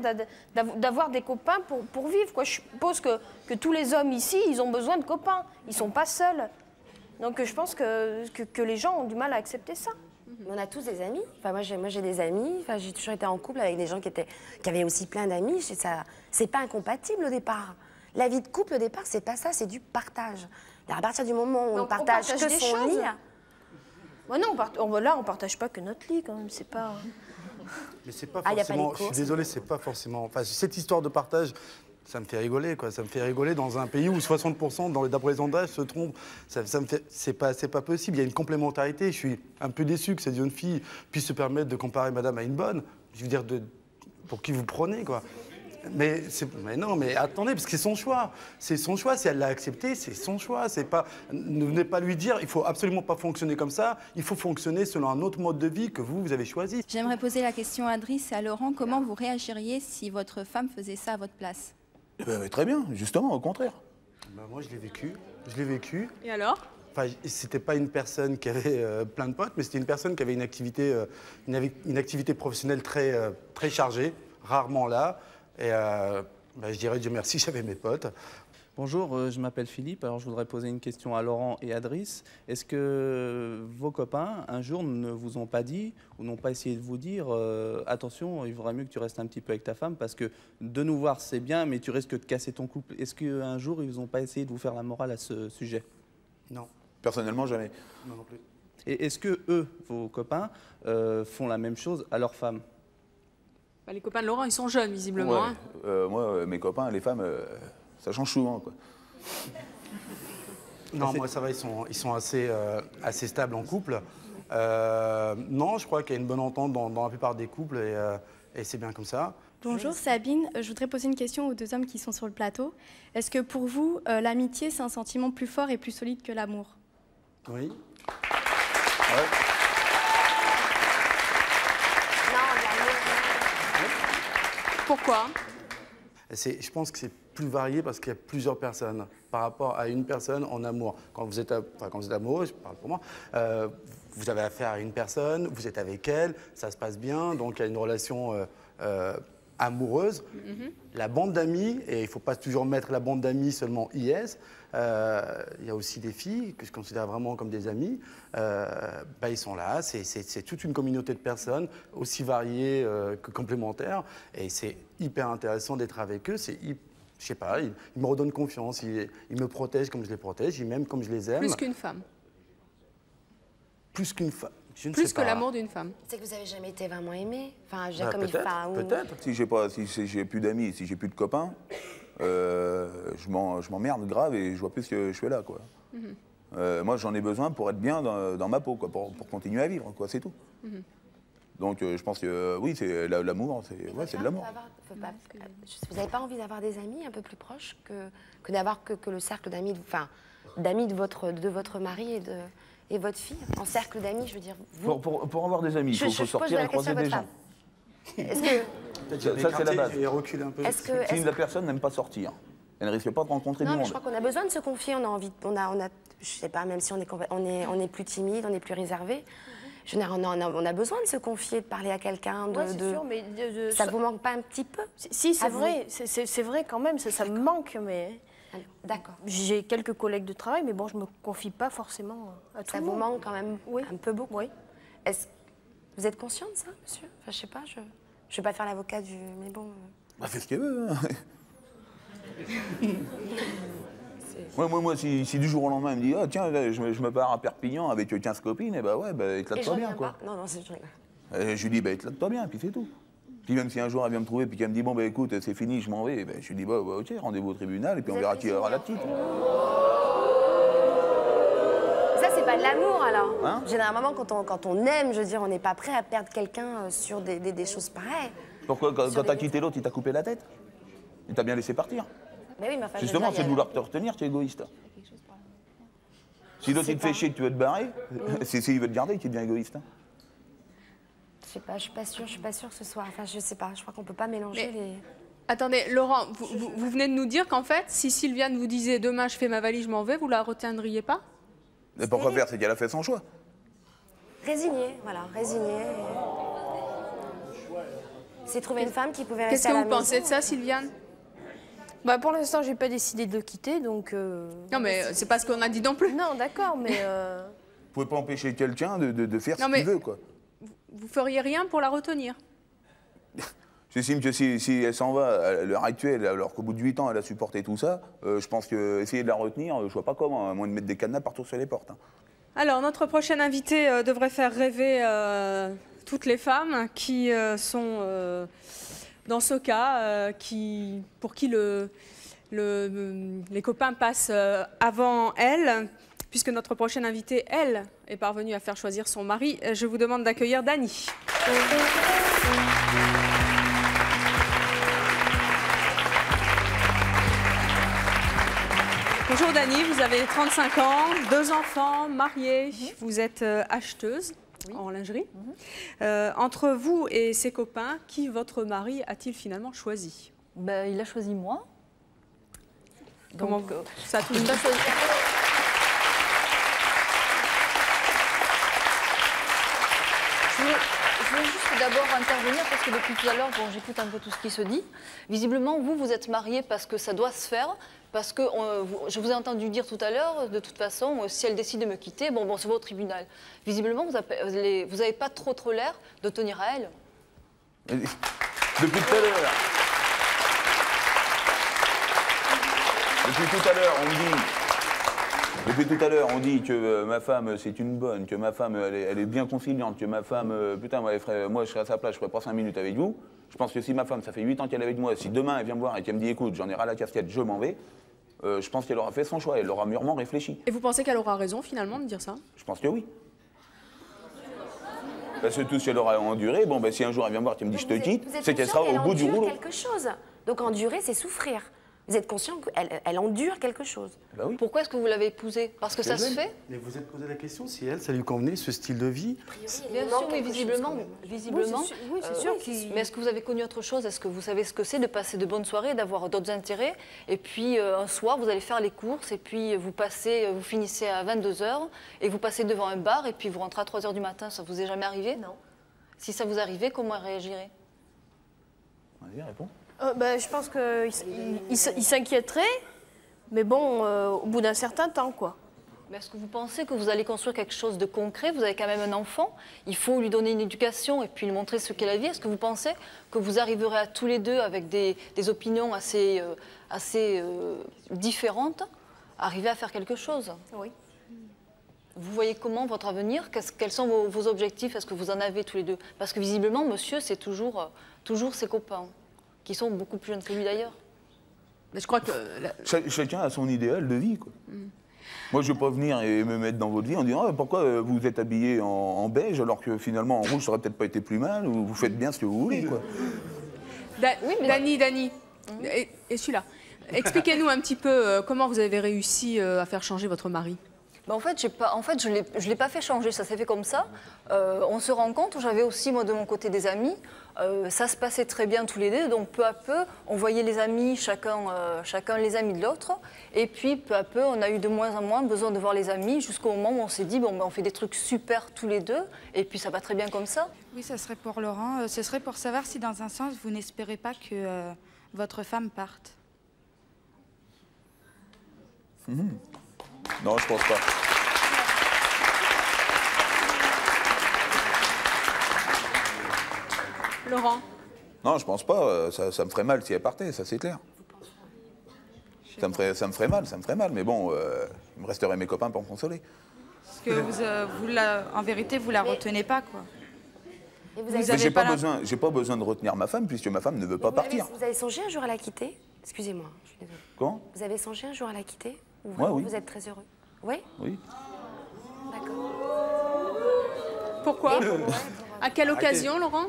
[SPEAKER 7] d'avoir des copains pour vivre, quoi. Je suppose que tous les hommes ici, ils ont besoin de copains. Ils sont pas seuls. Donc je pense que les gens ont du mal à accepter ça.
[SPEAKER 16] On a tous des amis. Enfin, moi, j'ai des amis. Enfin, j'ai toujours été en couple avec des gens qui avaient aussi plein d'amis. C'est pas incompatible au départ. La vie de couple, au départ, c'est pas ça, c'est du partage. À partir du moment où on partage que
[SPEAKER 7] des
[SPEAKER 16] son
[SPEAKER 7] choses.
[SPEAKER 16] lit...
[SPEAKER 7] Ouais, non, là, on partage pas que notre lit, quand même. C'est pas...
[SPEAKER 5] Mais c'est pas
[SPEAKER 16] y a pas
[SPEAKER 5] forcément...
[SPEAKER 16] les
[SPEAKER 5] je suis
[SPEAKER 16] courses.
[SPEAKER 5] désolé, c'est pas forcément... Enfin, cette histoire de partage, ça me fait rigoler, quoi. Ça me fait rigoler dans un pays où 60% d'après les sondages se trompent. Ça me fait... C'est pas possible. Il y a une complémentarité. Je suis un peu déçu que cette jeune fille puisse se permettre de comparer madame à une bonne. Je veux dire, pour qui vous prenez, quoi. Mais non, mais attendez, parce que c'est son choix. C'est son choix. Si elle l'a accepté, c'est son choix. C'est pas... Ne venez pas lui dire, il faut absolument pas fonctionner comme ça. Il faut fonctionner selon un autre mode de vie que vous avez choisi.
[SPEAKER 17] J'aimerais poser la question à Driss et à Laurent. Comment vous réagiriez si votre femme faisait ça à votre place?
[SPEAKER 8] Eh ben, très bien, justement, au contraire.
[SPEAKER 5] Bah, moi, je l'ai vécu. Je l'ai vécu.
[SPEAKER 6] Et alors?
[SPEAKER 5] Enfin, c'était pas une personne qui avait plein de potes, mais c'était une personne qui avait une activité professionnelle très chargée, rarement là. Et je dirais Dieu merci, j'avais mes potes.
[SPEAKER 18] Bonjour, je m'appelle Philippe. Alors, je voudrais poser une question à Laurent et à Driss. Est-ce que vos copains, un jour, ne vous ont pas dit ou n'ont pas essayé de vous dire attention, il vaudrait mieux que tu restes un petit peu avec ta femme parce que de nous voir, c'est bien, mais tu risques de casser ton couple. Est-ce qu'un jour, ils n'ont pas essayé de vous faire la morale à ce sujet?
[SPEAKER 5] Non.
[SPEAKER 8] Personnellement, jamais.
[SPEAKER 5] Non plus.
[SPEAKER 18] Et est-ce que eux, vos copains, font la même chose à leur femme?
[SPEAKER 6] Bah, les copains de Laurent, ils sont jeunes, visiblement.
[SPEAKER 8] Ouais.
[SPEAKER 6] Hein.
[SPEAKER 8] Moi, mes copains, les femmes, ça change souvent, quoi.
[SPEAKER 5] Non, moi ça va, ils sont assez stables en couple. Non, je crois qu'il y a une bonne entente dans la plupart des couples et c'est bien comme ça.
[SPEAKER 15] Bonjour Sabine, je voudrais poser une question aux deux hommes qui sont sur le plateau. Est-ce que pour vous, l'amitié, c'est un sentiment plus fort et plus solide que l'amour?
[SPEAKER 5] Oui.
[SPEAKER 8] Ouais.
[SPEAKER 6] Pourquoi?
[SPEAKER 5] Je pense que c'est plus varié parce qu'il y a plusieurs personnes par rapport à une personne en amour. Quand vous êtes amoureux, je parle pour moi, vous avez affaire à une personne, vous êtes avec elle, ça se passe bien, donc il y a une relation amoureuse. La bande d'amis, et il ne faut pas toujours mettre la bande d'amis seulement IS, il y a aussi des filles que je considère vraiment comme des amis, ils sont là, c'est toute une communauté de personnes aussi variées que complémentaires, et c'est hyper intéressant d'être avec eux, je sais pas, ils me redonnent confiance, ils me protègent comme je les protège, ils m'aiment comme je les aime.
[SPEAKER 6] Plus qu'une femme.
[SPEAKER 5] Plus qu'une femme.
[SPEAKER 6] Plus que l'amour d'une femme.
[SPEAKER 16] C'est que vous n'avez jamais été vraiment aimé. Enfin,
[SPEAKER 8] peut-être. Si j'ai plus d'amis, si j'ai plus de copains, je m'emmerde grave et je vois plus que je fais là, quoi. Moi, j'en ai besoin pour être bien dans ma peau, quoi, pour continuer à vivre, quoi, c'est tout. Donc, je pense que oui, c'est l'amour, c'est de l'amour.
[SPEAKER 16] Vous n'avez pas envie d'avoir des amis un peu plus proches que d'avoir que le cercle d'amis, d'amis de votre mari et votre fille, en cercle d'amis, je veux dire.
[SPEAKER 8] Pour avoir des amis, il faut sortir et croiser des gens.
[SPEAKER 16] Est-ce que...
[SPEAKER 8] Ça, c'est la base.
[SPEAKER 16] Si
[SPEAKER 8] la personne n'aime pas sortir, elle ne risque pas de rencontrer du monde.
[SPEAKER 16] Non, mais je crois qu'on a besoin de se confier, on a je sais pas, même si on est plus timide, on est plus réservé, on a besoin de se confier, de parler à quelqu'un,
[SPEAKER 7] sûr, mais
[SPEAKER 16] ça vous manque pas un petit peu?
[SPEAKER 7] Si, c'est vrai, c'est vrai quand même, ça me manque, mais...
[SPEAKER 16] D'accord.
[SPEAKER 7] J'ai quelques collègues de travail, mais bon, je ne me confie pas forcément à tout le monde.
[SPEAKER 16] Ça vous manque quand même un peu beaucoup?
[SPEAKER 7] Oui.
[SPEAKER 16] Vous êtes conscient de ça, monsieur? Enfin, je sais pas, je ne vais pas faire l'avocat du... Mais bon...
[SPEAKER 8] Fais ce qu'elle veut. Moi, si du jour au lendemain, elle me dit « Ah, tiens, je me pars à Perpignan avec 15 copines », et éclate-toi bien, quoi.
[SPEAKER 16] Non, c'est je
[SPEAKER 8] je lui dis « Éclate-toi bien », puis c'est tout. Puis même si un jour elle vient me trouver et qu'elle me dit « Bon, écoute, c'est fini, je m'en vais », je lui dis « Ok, rendez-vous au tribunal et puis on verra qui aura la petite. »
[SPEAKER 16] Ça, c'est pas de l'amour, alors.
[SPEAKER 8] Hein?
[SPEAKER 16] Généralement, quand on aime, je veux dire, on n'est pas prêt à perdre quelqu'un sur des choses pareilles.
[SPEAKER 8] Pourquoi, quand t'as quitté l'autre, il t'a coupé la tête? Il t'a bien laissé partir?
[SPEAKER 16] Mais oui, mais enfin,
[SPEAKER 8] justement, c'est de vouloir te retenir, tu es égoïste. Si l'autre, il te fait chier que tu veux te barrer, s'il veut te garder, tu deviens égoïste.
[SPEAKER 16] Je sais pas, je suis pas sûre que ce soit... Enfin, je sais pas, je crois qu'on peut pas mélanger les...
[SPEAKER 6] Attendez, Laurent, vous venez de nous dire qu'en fait, si Sylviane vous disait « Demain, je fais ma valise, je m'en vais », vous la retiendriez pas?
[SPEAKER 8] Et pourquoi faire? C'est qu'elle a fait son choix.
[SPEAKER 16] Résigner, voilà, résigner. C'est trouver une femme qui pouvait rester à la maison.
[SPEAKER 6] Qu'est-ce que vous pensez de ça, Sylviane?
[SPEAKER 7] Pour l'instant, j'ai pas décidé de le quitter, donc...
[SPEAKER 6] Non, mais c'est pas ce qu'on a dit non plus.
[SPEAKER 7] Non, d'accord, mais...
[SPEAKER 8] Vous pouvez pas empêcher quelqu'un de faire ce qu'il veut, quoi.
[SPEAKER 6] Vous feriez rien pour la retenir?
[SPEAKER 8] J'estime que si elle s'en va à l'heure actuelle, alors qu'au bout de 8 ans, elle a supporté tout ça, je pense qu'essayer de la retenir, je vois pas comment, à moins de mettre des cadenas partout sur les portes.
[SPEAKER 6] Alors, notre prochaine invitée devrait faire rêver toutes les femmes qui sont dans ce cas, pour qui les copains passent avant elle, puisque notre prochaine invitée, elle, est parvenue à faire choisir son mari. Je vous demande d'accueillir Dany. Bonjour Dany, vous avez 35 ans, 2 enfants, mariée, vous êtes acheteuse en lingerie. Entre vous et ses copains, qui votre mari a-t-il finalement choisi?
[SPEAKER 19] Il a choisi moi.
[SPEAKER 6] Comment ça a tout choisi?
[SPEAKER 19] Je veux juste d'abord intervenir parce que depuis tout à l'heure, j'écoute un peu tout ce qui se dit. Visiblement, vous êtes mariés parce que ça doit se faire, parce que je vous ai entendu dire tout à l'heure, de toute façon, si elle décide de me quitter, c'est au tribunal. Visiblement, vous n'avez pas trop l'air de tenir à elle.
[SPEAKER 8] Depuis tout à l'heure. Depuis tout à l'heure, on dit que ma femme, c'est une bonne, que ma femme, elle est bien conciliante, que ma femme, putain, moi, je serais à sa place, je ferais pas 5 minutes avec vous. Je pense que si ma femme, ça fait 8 ans qu'elle est avec moi, si demain elle vient me voir et qu'elle me dit écoute, j'en ai ras la casquette, je m'en vais, je pense qu'elle aura fait son choix, elle aura mûrement réfléchi.
[SPEAKER 6] Et vous pensez qu'elle aura raison finalement de dire ça?
[SPEAKER 8] Je pense que oui. Parce que tout ce qu'elle aura enduré, bon, ben, si un jour elle vient me voir et qu'elle me dit je te quitte, c'est qu'elle sera au bout du rouleau.
[SPEAKER 16] Quelque chose. Donc endurer, c'est souffrir. Vous êtes conscient qu'elle endure quelque chose.
[SPEAKER 8] Bah oui.
[SPEAKER 19] Pourquoi est-ce que vous l'avez épousée? Parce que ça se fait?
[SPEAKER 5] Mais vous êtes posé la question si elle, ça lui convenait, ce style de vie?
[SPEAKER 19] Bien sûr, mais visiblement.
[SPEAKER 7] Oui, c'est sûr.
[SPEAKER 19] Mais est-ce que vous avez connu autre chose? Est-ce que vous savez ce que c'est de passer de bonnes soirées, d'avoir d'autres intérêts? Et puis un soir, vous allez faire les courses et puis vous finissez à 22 h et vous passez devant un bar et puis vous rentrez à 3 h du matin. Ça vous est jamais arrivé?
[SPEAKER 7] Non.
[SPEAKER 19] Si ça vous arrivait, comment réagirez?
[SPEAKER 8] Vas-y, réponds.
[SPEAKER 7] Je pense qu'il s'inquiéterait, mais bon, au bout d'un certain temps, quoi.
[SPEAKER 19] Mais est-ce que vous pensez que vous allez construire quelque chose de concret? Vous avez quand même un enfant, il faut lui donner une éducation et puis lui montrer ce qu'est la vie. Est-ce que vous pensez que vous arriverez à tous les deux avec des opinions assez différentes, arriver à faire quelque chose?
[SPEAKER 7] Oui.
[SPEAKER 19] Vous voyez comment votre avenir? Quels sont vos objectifs? Est-ce que vous en avez tous les deux? Parce que visiblement, monsieur, c'est toujours ses copains, qui sont beaucoup plus jeunes que lui d'ailleurs.
[SPEAKER 6] Mais je crois que...
[SPEAKER 8] Chacun a son idéal de vie, quoi. Moi, je ne vais pas venir et me mettre dans votre vie en disant pourquoi vous êtes habillé en beige alors que finalement en rouge, ça aurait peut-être pas été plus mal, ou vous faites bien ce que vous voulez, quoi.
[SPEAKER 6] Dany, et celui-là. Expliquez-nous un petit peu comment vous avez réussi à faire changer votre mari.
[SPEAKER 19] En fait, je ne l'ai pas fait changer, ça s'est fait comme ça. On se rend compte, j'avais aussi, moi, de mon côté, des amis. Ça se passait très bien tous les deux, donc peu à peu, on voyait les amis, chacun les amis de l'autre. Et puis, peu à peu, on a eu de moins en moins besoin de voir les amis, jusqu'au moment où on s'est dit, on fait des trucs super tous les deux, et puis ça va très bien comme ça.
[SPEAKER 20] Oui, ça serait pour Laurent. Ce serait pour savoir si, dans un sens, vous n'espérez pas que votre femme parte.
[SPEAKER 8] Non, je pense pas.
[SPEAKER 6] Laurent?
[SPEAKER 8] Non, je pense pas. Ça me ferait mal si elle partait, ça c'est clair. Ça me ferait mal, mais bon, il me resterait mes copains pour me consoler.
[SPEAKER 20] Parce que en vérité, vous la retenez pas, quoi.
[SPEAKER 8] J'ai pas besoin de retenir ma femme, puisque ma femme ne veut pas partir.
[SPEAKER 16] Vous avez songé un jour à la quitter? Excusez-moi, je suis désolée.
[SPEAKER 8] Comment?
[SPEAKER 16] Vous avez songé un jour à la quitter? Ou
[SPEAKER 8] Moi, oui.
[SPEAKER 16] Vous êtes très heureux? Oui?
[SPEAKER 8] Oui.
[SPEAKER 6] Pourquoi? À quelle occasion, Laurent?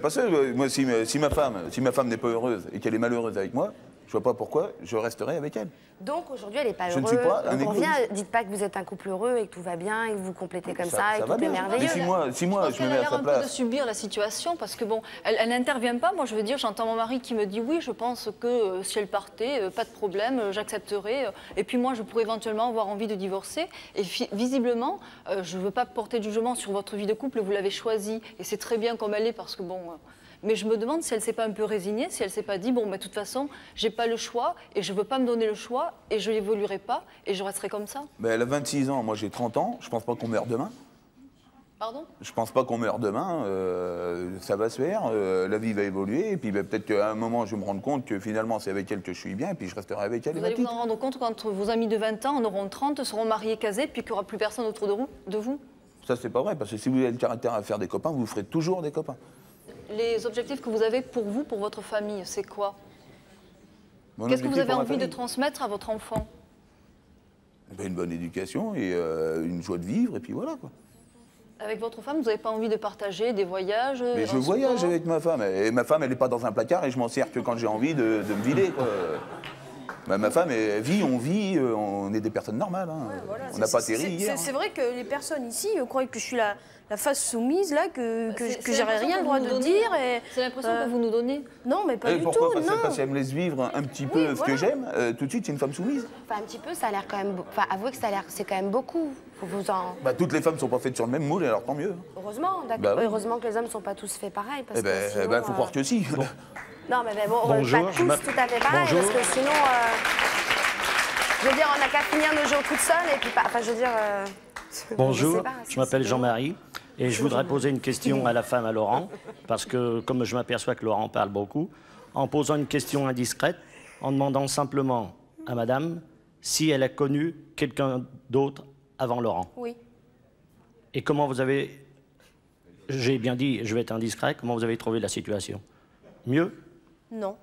[SPEAKER 8] Parce que moi, si ma femme n'est pas heureuse et qu'elle est malheureuse avec moi, je vois pas pourquoi je resterai avec elle.
[SPEAKER 16] Donc aujourd'hui, elle n'est pas heureuse.
[SPEAKER 8] Je ne suis pas un
[SPEAKER 16] Donc on
[SPEAKER 8] égoïste.
[SPEAKER 16] vient, dites pas que vous êtes un couple heureux et que tout va bien et que vous complétez comme ça et que tout est merveilleux.
[SPEAKER 8] Mais si moi je me mets à sa
[SPEAKER 19] Elle a l'air un peu
[SPEAKER 8] place.
[SPEAKER 19] de subir la situation parce que bon, elle n'intervient pas. Moi, je veux dire, j'entends mon mari qui me dit oui, je pense que si elle partait, pas de problème, j'accepterais. Et puis moi, je pourrais éventuellement avoir envie de divorcer. Et visiblement, je ne veux pas porter de jugement sur votre vie de couple. Vous l'avez choisie et c'est très bien comme elle est parce que bon. Mais je me demande si elle ne s'est pas un peu résignée, si elle ne s'est pas dit, bon, de toute façon, j'ai pas le choix et je ne veux pas me donner le choix et je n'évoluerai pas et je resterai comme ça.
[SPEAKER 8] Elle a 26 ans, moi j'ai 30 ans, je pense pas qu'on meurt demain.
[SPEAKER 19] Pardon?
[SPEAKER 8] Je pense pas qu'on meurt demain, ça va se faire, la vie va évoluer et puis peut-être qu'à un moment je vais me rendre compte que finalement c'est avec elle que je suis bien et puis je resterai avec elle.
[SPEAKER 19] Vous allez vous en rendre compte quand vos amis de 20 ans en auront 30, seront mariés, casés, puis qu'il n'y aura plus personne autour de vous?
[SPEAKER 8] Ça c'est pas vrai, parce que si vous avez le caractère à faire des copains, vous ferez toujours des copains.
[SPEAKER 19] Les objectifs que vous avez pour vous, pour votre famille, c'est quoi? Qu'est-ce que vous avez envie de transmettre à votre enfant?
[SPEAKER 8] Une bonne éducation et une joie de vivre, et puis voilà, quoi.
[SPEAKER 19] Avec votre femme, vous n'avez pas envie de partager des voyages?
[SPEAKER 8] Mais je voyage avec ma femme, et ma femme, elle n'est pas dans un placard, et je m'en sers que quand j'ai envie de me vider, quoi. Ma femme, elle vit, on est des personnes normales, hein.
[SPEAKER 7] Ouais, voilà.
[SPEAKER 8] On n'a pas atterri hier.
[SPEAKER 7] C'est vrai que les personnes ici croient que je suis la face soumise, là, que j'aurais rien le droit de dire.
[SPEAKER 19] C'est l'impression que vous nous donnez.
[SPEAKER 7] Non, mais pas du
[SPEAKER 8] pourquoi
[SPEAKER 7] tout, non.
[SPEAKER 8] Parce qu'elle me laisse vivre un petit peu ce que j'aime, tout de suite, c'est une femme soumise.
[SPEAKER 16] Enfin, un petit peu, ça a l'air quand même... Enfin, avouez que ça a l'air... C'est quand même beaucoup. Faut vous en...
[SPEAKER 8] Toutes les femmes ne sont pas faites sur le même moule, alors tant mieux.
[SPEAKER 16] Heureusement, d'accord.
[SPEAKER 8] Bah oui.
[SPEAKER 16] Heureusement que les hommes ne sont pas tous faits pareil, parce que sinon...
[SPEAKER 8] Faut croire que si.
[SPEAKER 16] Non, mais bon,
[SPEAKER 8] Bonjour,
[SPEAKER 16] pas tous tout à fait pareil,
[SPEAKER 8] Bonjour.
[SPEAKER 16] parce que sinon... Je veux dire, on n'a qu'à finir nos jours toutes seules, et puis pas... Enfin, je veux dire...
[SPEAKER 21] Bonjour, je m'appelle Jean-Marie et je voudrais poser une question à la femme à Laurent, parce que comme je m'aperçois que Laurent parle beaucoup, en posant une question indiscrète, en demandant simplement à madame si elle a connu quelqu'un d'autre avant Laurent.
[SPEAKER 7] Oui.
[SPEAKER 21] Et comment vous avez, j'ai bien dit, je vais être indiscret, comment vous avez trouvé la situation? Mieux?
[SPEAKER 7] Non.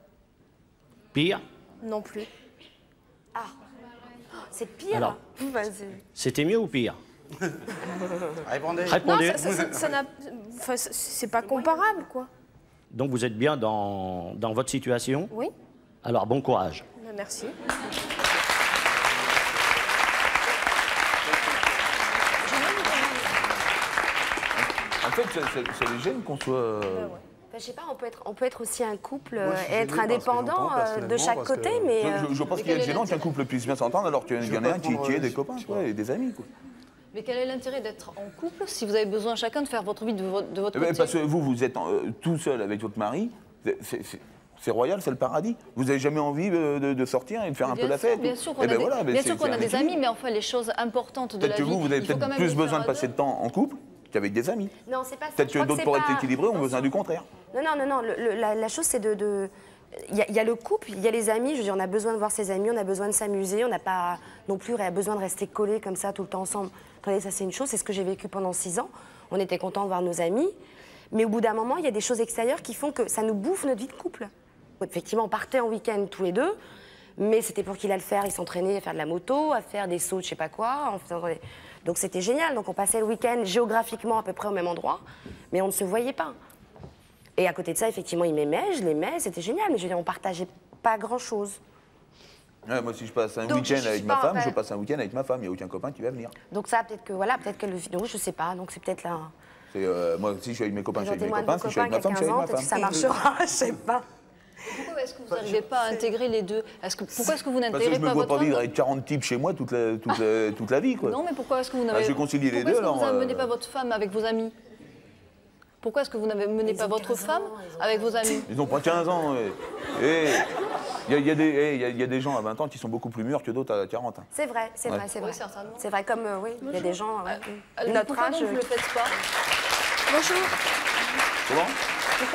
[SPEAKER 21] Pire?
[SPEAKER 7] Non plus.
[SPEAKER 16] Ah, c'est pire.
[SPEAKER 21] Alors,
[SPEAKER 16] Vas-y.
[SPEAKER 21] c'était mieux ou pire?
[SPEAKER 5] Répondez.
[SPEAKER 21] Répondez.
[SPEAKER 7] Non, ça n'a... Enfin, c'est pas comparable, quoi.
[SPEAKER 21] Donc vous êtes bien dans votre situation?
[SPEAKER 7] Oui.
[SPEAKER 21] Alors bon courage.
[SPEAKER 7] Merci.
[SPEAKER 8] En fait, ça les gêne qu'on soit...
[SPEAKER 16] Je sais pas, on peut être aussi un couple
[SPEAKER 8] Moi, je suis
[SPEAKER 16] et être
[SPEAKER 8] gêné parce que
[SPEAKER 16] indépendant
[SPEAKER 8] j'entends
[SPEAKER 16] de chaque côté, mais...
[SPEAKER 8] Je pense qu'il y a gênant qu'un couple puisse bien s'entendre alors qu'il y en a un qui ait des copains quoi, et des amis. Quoi.
[SPEAKER 19] Mais quel est l'intérêt d'être en couple si vous avez besoin chacun de faire votre vie de votre côté?
[SPEAKER 8] Parce que vous êtes tout seul avec votre mari, c'est royal, c'est le paradis. Vous n'avez jamais envie de sortir et de faire un peu la fête?
[SPEAKER 19] Bien sûr qu'on a des amis, mais enfin les choses importantes de la vie...
[SPEAKER 8] Peut-être que vous avez peut-être plus besoin de passer de temps en couple qu'avec des amis.
[SPEAKER 16] Non, c'est pas ça.
[SPEAKER 8] Peut-être que d'autres pour être équilibrés ont besoin du contraire.
[SPEAKER 16] Non. La chose, c'est de... Il y a le couple, il y a les amis. Je veux dire, on a besoin de voir ses amis, on a besoin de s'amuser. On n'a pas non plus besoin de rester collés comme ça tout le temps ensemble. Attendez, ça c'est une chose, c'est ce que j'ai vécu pendant 6 ans. On était contents de voir nos amis. Mais au bout d'un moment, il y a des choses extérieures qui font que ça nous bouffe notre vie de couple. Effectivement, on partait en week-end tous les deux. Mais c'était pour qu'il aille le faire. Il s'entraînait à faire de la moto, à faire des sauts de je sais pas quoi. Donc c'était génial. Donc on passait le week-end géographiquement à peu près au même endroit. Mais on ne se voyait pas. Et à côté de ça, effectivement, il m'aimait, je l'aimais, c'était génial, mais je veux dire, on partageait pas grand-chose.
[SPEAKER 8] Ouais, moi, si je passe un week-end avec ma femme, je passe un week-end avec ma femme, il n'y a aucun copain qui va venir.
[SPEAKER 16] Donc ça, peut-être que, voilà, peut-être qu'elle le vit. Donc je sais pas, donc c'est peut-être là...
[SPEAKER 8] moi, si je suis avec mes copains, je suis avec mes copains, si je suis avec ma femme, je suis avec ma femme.
[SPEAKER 16] Ça marchera, je sais pas.
[SPEAKER 19] Pourquoi est-ce que vous n'arrivez pas à intégrer les deux? Pourquoi est-ce que vous n'intégrez pas votre femme?
[SPEAKER 8] Parce que je ne me vois pas vivre avec 40 types chez moi toute la vie, quoi.
[SPEAKER 19] Non, mais pourquoi est-ce que vous n'avez...
[SPEAKER 8] Je vais concilier les deux, alors...
[SPEAKER 19] Pourquoi est-ce que vous n'amenez pas votre femme avec vos amis? Pourquoi est-ce que vous n'amenez pas votre femme avec vos amis?
[SPEAKER 8] Ils n'ont pas 15 ans. Il y a des gens à 20 ans qui sont beaucoup plus mûrs que d'autres à 40 ans.
[SPEAKER 16] C'est vrai, c'est vrai, c'est vrai. C'est vrai, comme, oui, il y a des gens...
[SPEAKER 19] Notre âge... vous ne le faites pas? Bonjour.
[SPEAKER 8] Comment?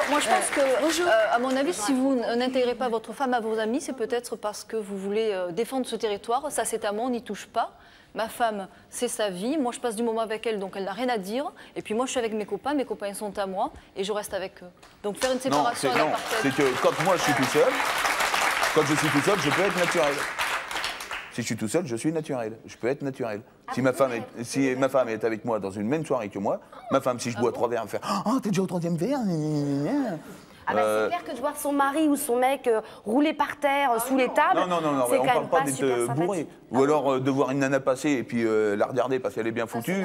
[SPEAKER 19] Moi, je pense que, à mon avis, si vous n'intégrez pas votre femme à vos amis, c'est peut-être parce que vous voulez défendre ce territoire. Ça, c'est à moi, on n'y touche pas. Ma femme, c'est sa vie. Moi, je passe du moment avec elle, donc elle n'a rien à dire. Et puis moi, je suis avec mes copains ils sont à moi, et je reste avec eux. Donc faire une séparation à la parfaite.
[SPEAKER 8] C'est que quand moi, je suis tout seul, je peux être naturel. Si je suis tout seul, je suis naturel. Je peux être naturel. Si ma femme est avec moi dans une même soirée que moi, ma femme, si je bois 3 verres, elle me fait « Oh, t'es déjà au 3e verre ?»
[SPEAKER 16] Ah bah c'est clair que de voir son mari ou son mec rouler par terre sous les tables,
[SPEAKER 8] non, on parle pas d'être bourré. Ou alors de voir une nana passer et puis la regarder parce qu'elle est bien foutue.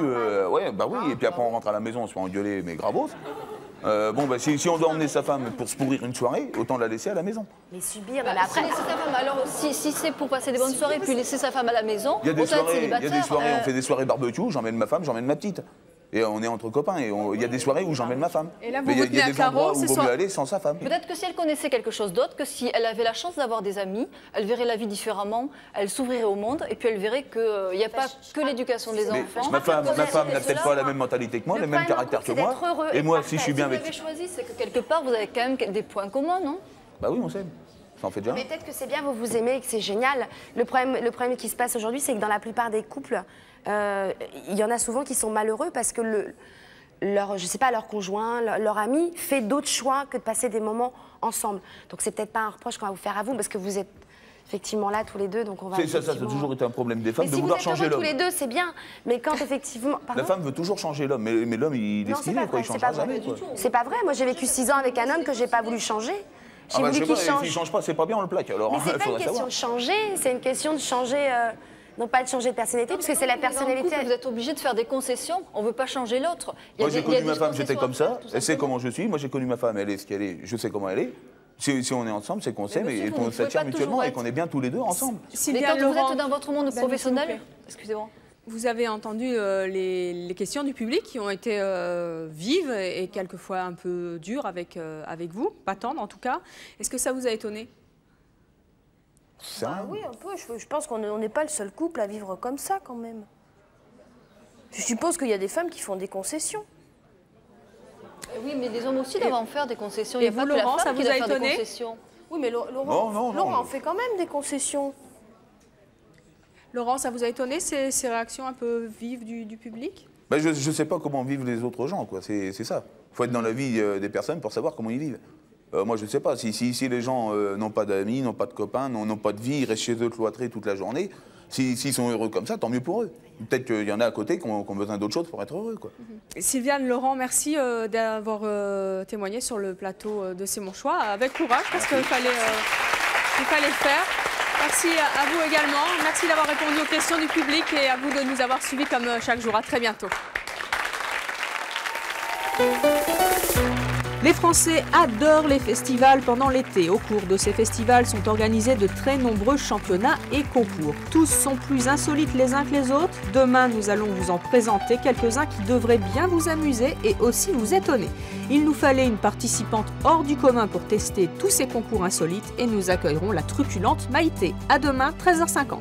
[SPEAKER 8] Ouais, bah oui, et puis après on rentre à la maison, on se fait engueuler, mais gravos. Si on doit emmener sa femme pour se pourrir une soirée, autant la laisser à la maison.
[SPEAKER 16] Mais subir, mais après...
[SPEAKER 19] Alors, si c'est pour passer des bonnes soirées, puis laisser sa femme à la maison,
[SPEAKER 8] il y a des soirées, on fait des soirées barbecue, j'emmène ma femme, j'emmène ma petite. Et on est entre copains, et il y a des soirées où j'emmène ma femme.
[SPEAKER 6] Et là,
[SPEAKER 8] mais il y a des endroits où il vaut mieux aller sans sa femme.
[SPEAKER 19] Peut-être que si elle connaissait quelque chose d'autre, que si elle avait la chance d'avoir des amis, elle verrait la vie différemment, elle s'ouvrirait au monde, et puis elle verrait qu'il n'y a pas que l'éducation des enfants.
[SPEAKER 8] Ma femme n'a peut-être pas la même mentalité que moi, le même caractère que moi. Et moi, si je suis bien avec...
[SPEAKER 19] Ce que vous avez choisi, c'est que quelque part, vous avez quand même des points communs, non?
[SPEAKER 8] Bah oui, on s'aime. Ça en fait déjà.
[SPEAKER 16] Mais peut-être que c'est bien, vous vous aimez et que c'est génial. Le problème qui se passe aujourd'hui, c'est que dans la plupart des couples, il y en a souvent qui sont malheureux parce que leur conjoint, leur ami fait d'autres choix que de passer des moments ensemble. Donc c'est peut-être pas un reproche qu'on va vous faire à vous parce que vous êtes effectivement là tous les deux, donc on va...
[SPEAKER 8] Ça a toujours été un problème des femmes de vouloir changer l'homme.
[SPEAKER 16] Mais si vous êtes tous les deux, c'est bien, mais quand effectivement...
[SPEAKER 8] La femme veut toujours changer l'homme, mais l'homme il est stylé, il changera jamais.
[SPEAKER 16] C'est pas vrai, moi j'ai vécu 6 ans avec un homme que j'ai pas voulu changer. J'ai voulu qu'il change.
[SPEAKER 8] S'il change pas, c'est pas bien, on le plaque. Alors,
[SPEAKER 16] mais c'est pas une question de changer, c'est une question de changer... Non, pas de changer de personnalité, parce que c'est la personnalité.
[SPEAKER 19] Vous êtes obligé de faire des concessions, on ne veut pas changer l'autre.
[SPEAKER 8] Moi, j'ai connu ma femme, j'étais comme ça, elle sait comment je suis. Moi, j'ai connu ma femme, elle est ce qu'elle est, je sais comment elle est. Si on est ensemble, c'est qu'on s'aime et qu'on s'attire mutuellement et qu'on est bien tous les deux ensemble.
[SPEAKER 19] Mais quand vous êtes dans votre monde professionnel, excusez-moi.
[SPEAKER 6] Vous avez entendu les questions du public qui ont été vives et quelquefois un peu dures avec vous, pas tendres en tout cas. Est-ce que ça vous a étonné?
[SPEAKER 7] Oui, un peu. Je pense qu'on n'est pas le seul couple à vivre comme ça, quand même. Je suppose qu'il y a des femmes qui font des concessions.
[SPEAKER 19] Oui, mais les hommes aussi doivent en faire des concessions.
[SPEAKER 6] Et il n'y a pas que Laurent, la femme qui doit faire des
[SPEAKER 19] concessions.
[SPEAKER 7] Oui, mais Laurent fait quand même des concessions.
[SPEAKER 6] Laurent, ça vous a étonné ces réactions un peu vives du public?
[SPEAKER 8] Je ne sais pas comment vivent les autres gens, quoi. C'est ça. Il faut être dans la vie des personnes pour savoir comment ils vivent. Moi, je ne sais pas. Si les gens n'ont pas d'amis, n'ont pas de copains, n'ont pas de vie, ils restent chez eux cloîtrés toute la journée, s'ils sont heureux comme ça, tant mieux pour eux. Peut-être qu'il y en a à côté qui ont besoin d'autre chose pour être heureux, quoi.
[SPEAKER 6] Sylviane, Laurent, merci d'avoir témoigné sur le plateau de C'est mon choix, avec courage, parce qu'il fallait le faire. Merci à vous également. Merci d'avoir répondu aux questions du public et à vous de nous avoir suivis comme chaque jour. À très bientôt. Les Français adorent les festivals pendant l'été. Au cours de ces festivals sont organisés de très nombreux championnats et concours. Tous sont plus insolites les uns que les autres. Demain, nous allons vous en présenter quelques-uns qui devraient bien vous amuser et aussi vous étonner. Il nous fallait une participante hors du commun pour tester tous ces concours insolites et nous accueillerons la truculente Maïté. À demain, 13h50.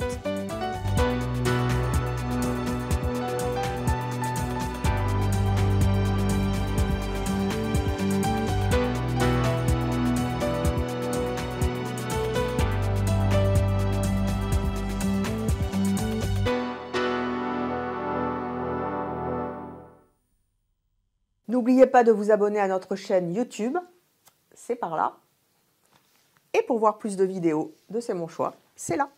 [SPEAKER 4] N'oubliez pas de vous abonner à notre chaîne YouTube, c'est par là. Et pour voir plus de vidéos de C'est mon choix, c'est là.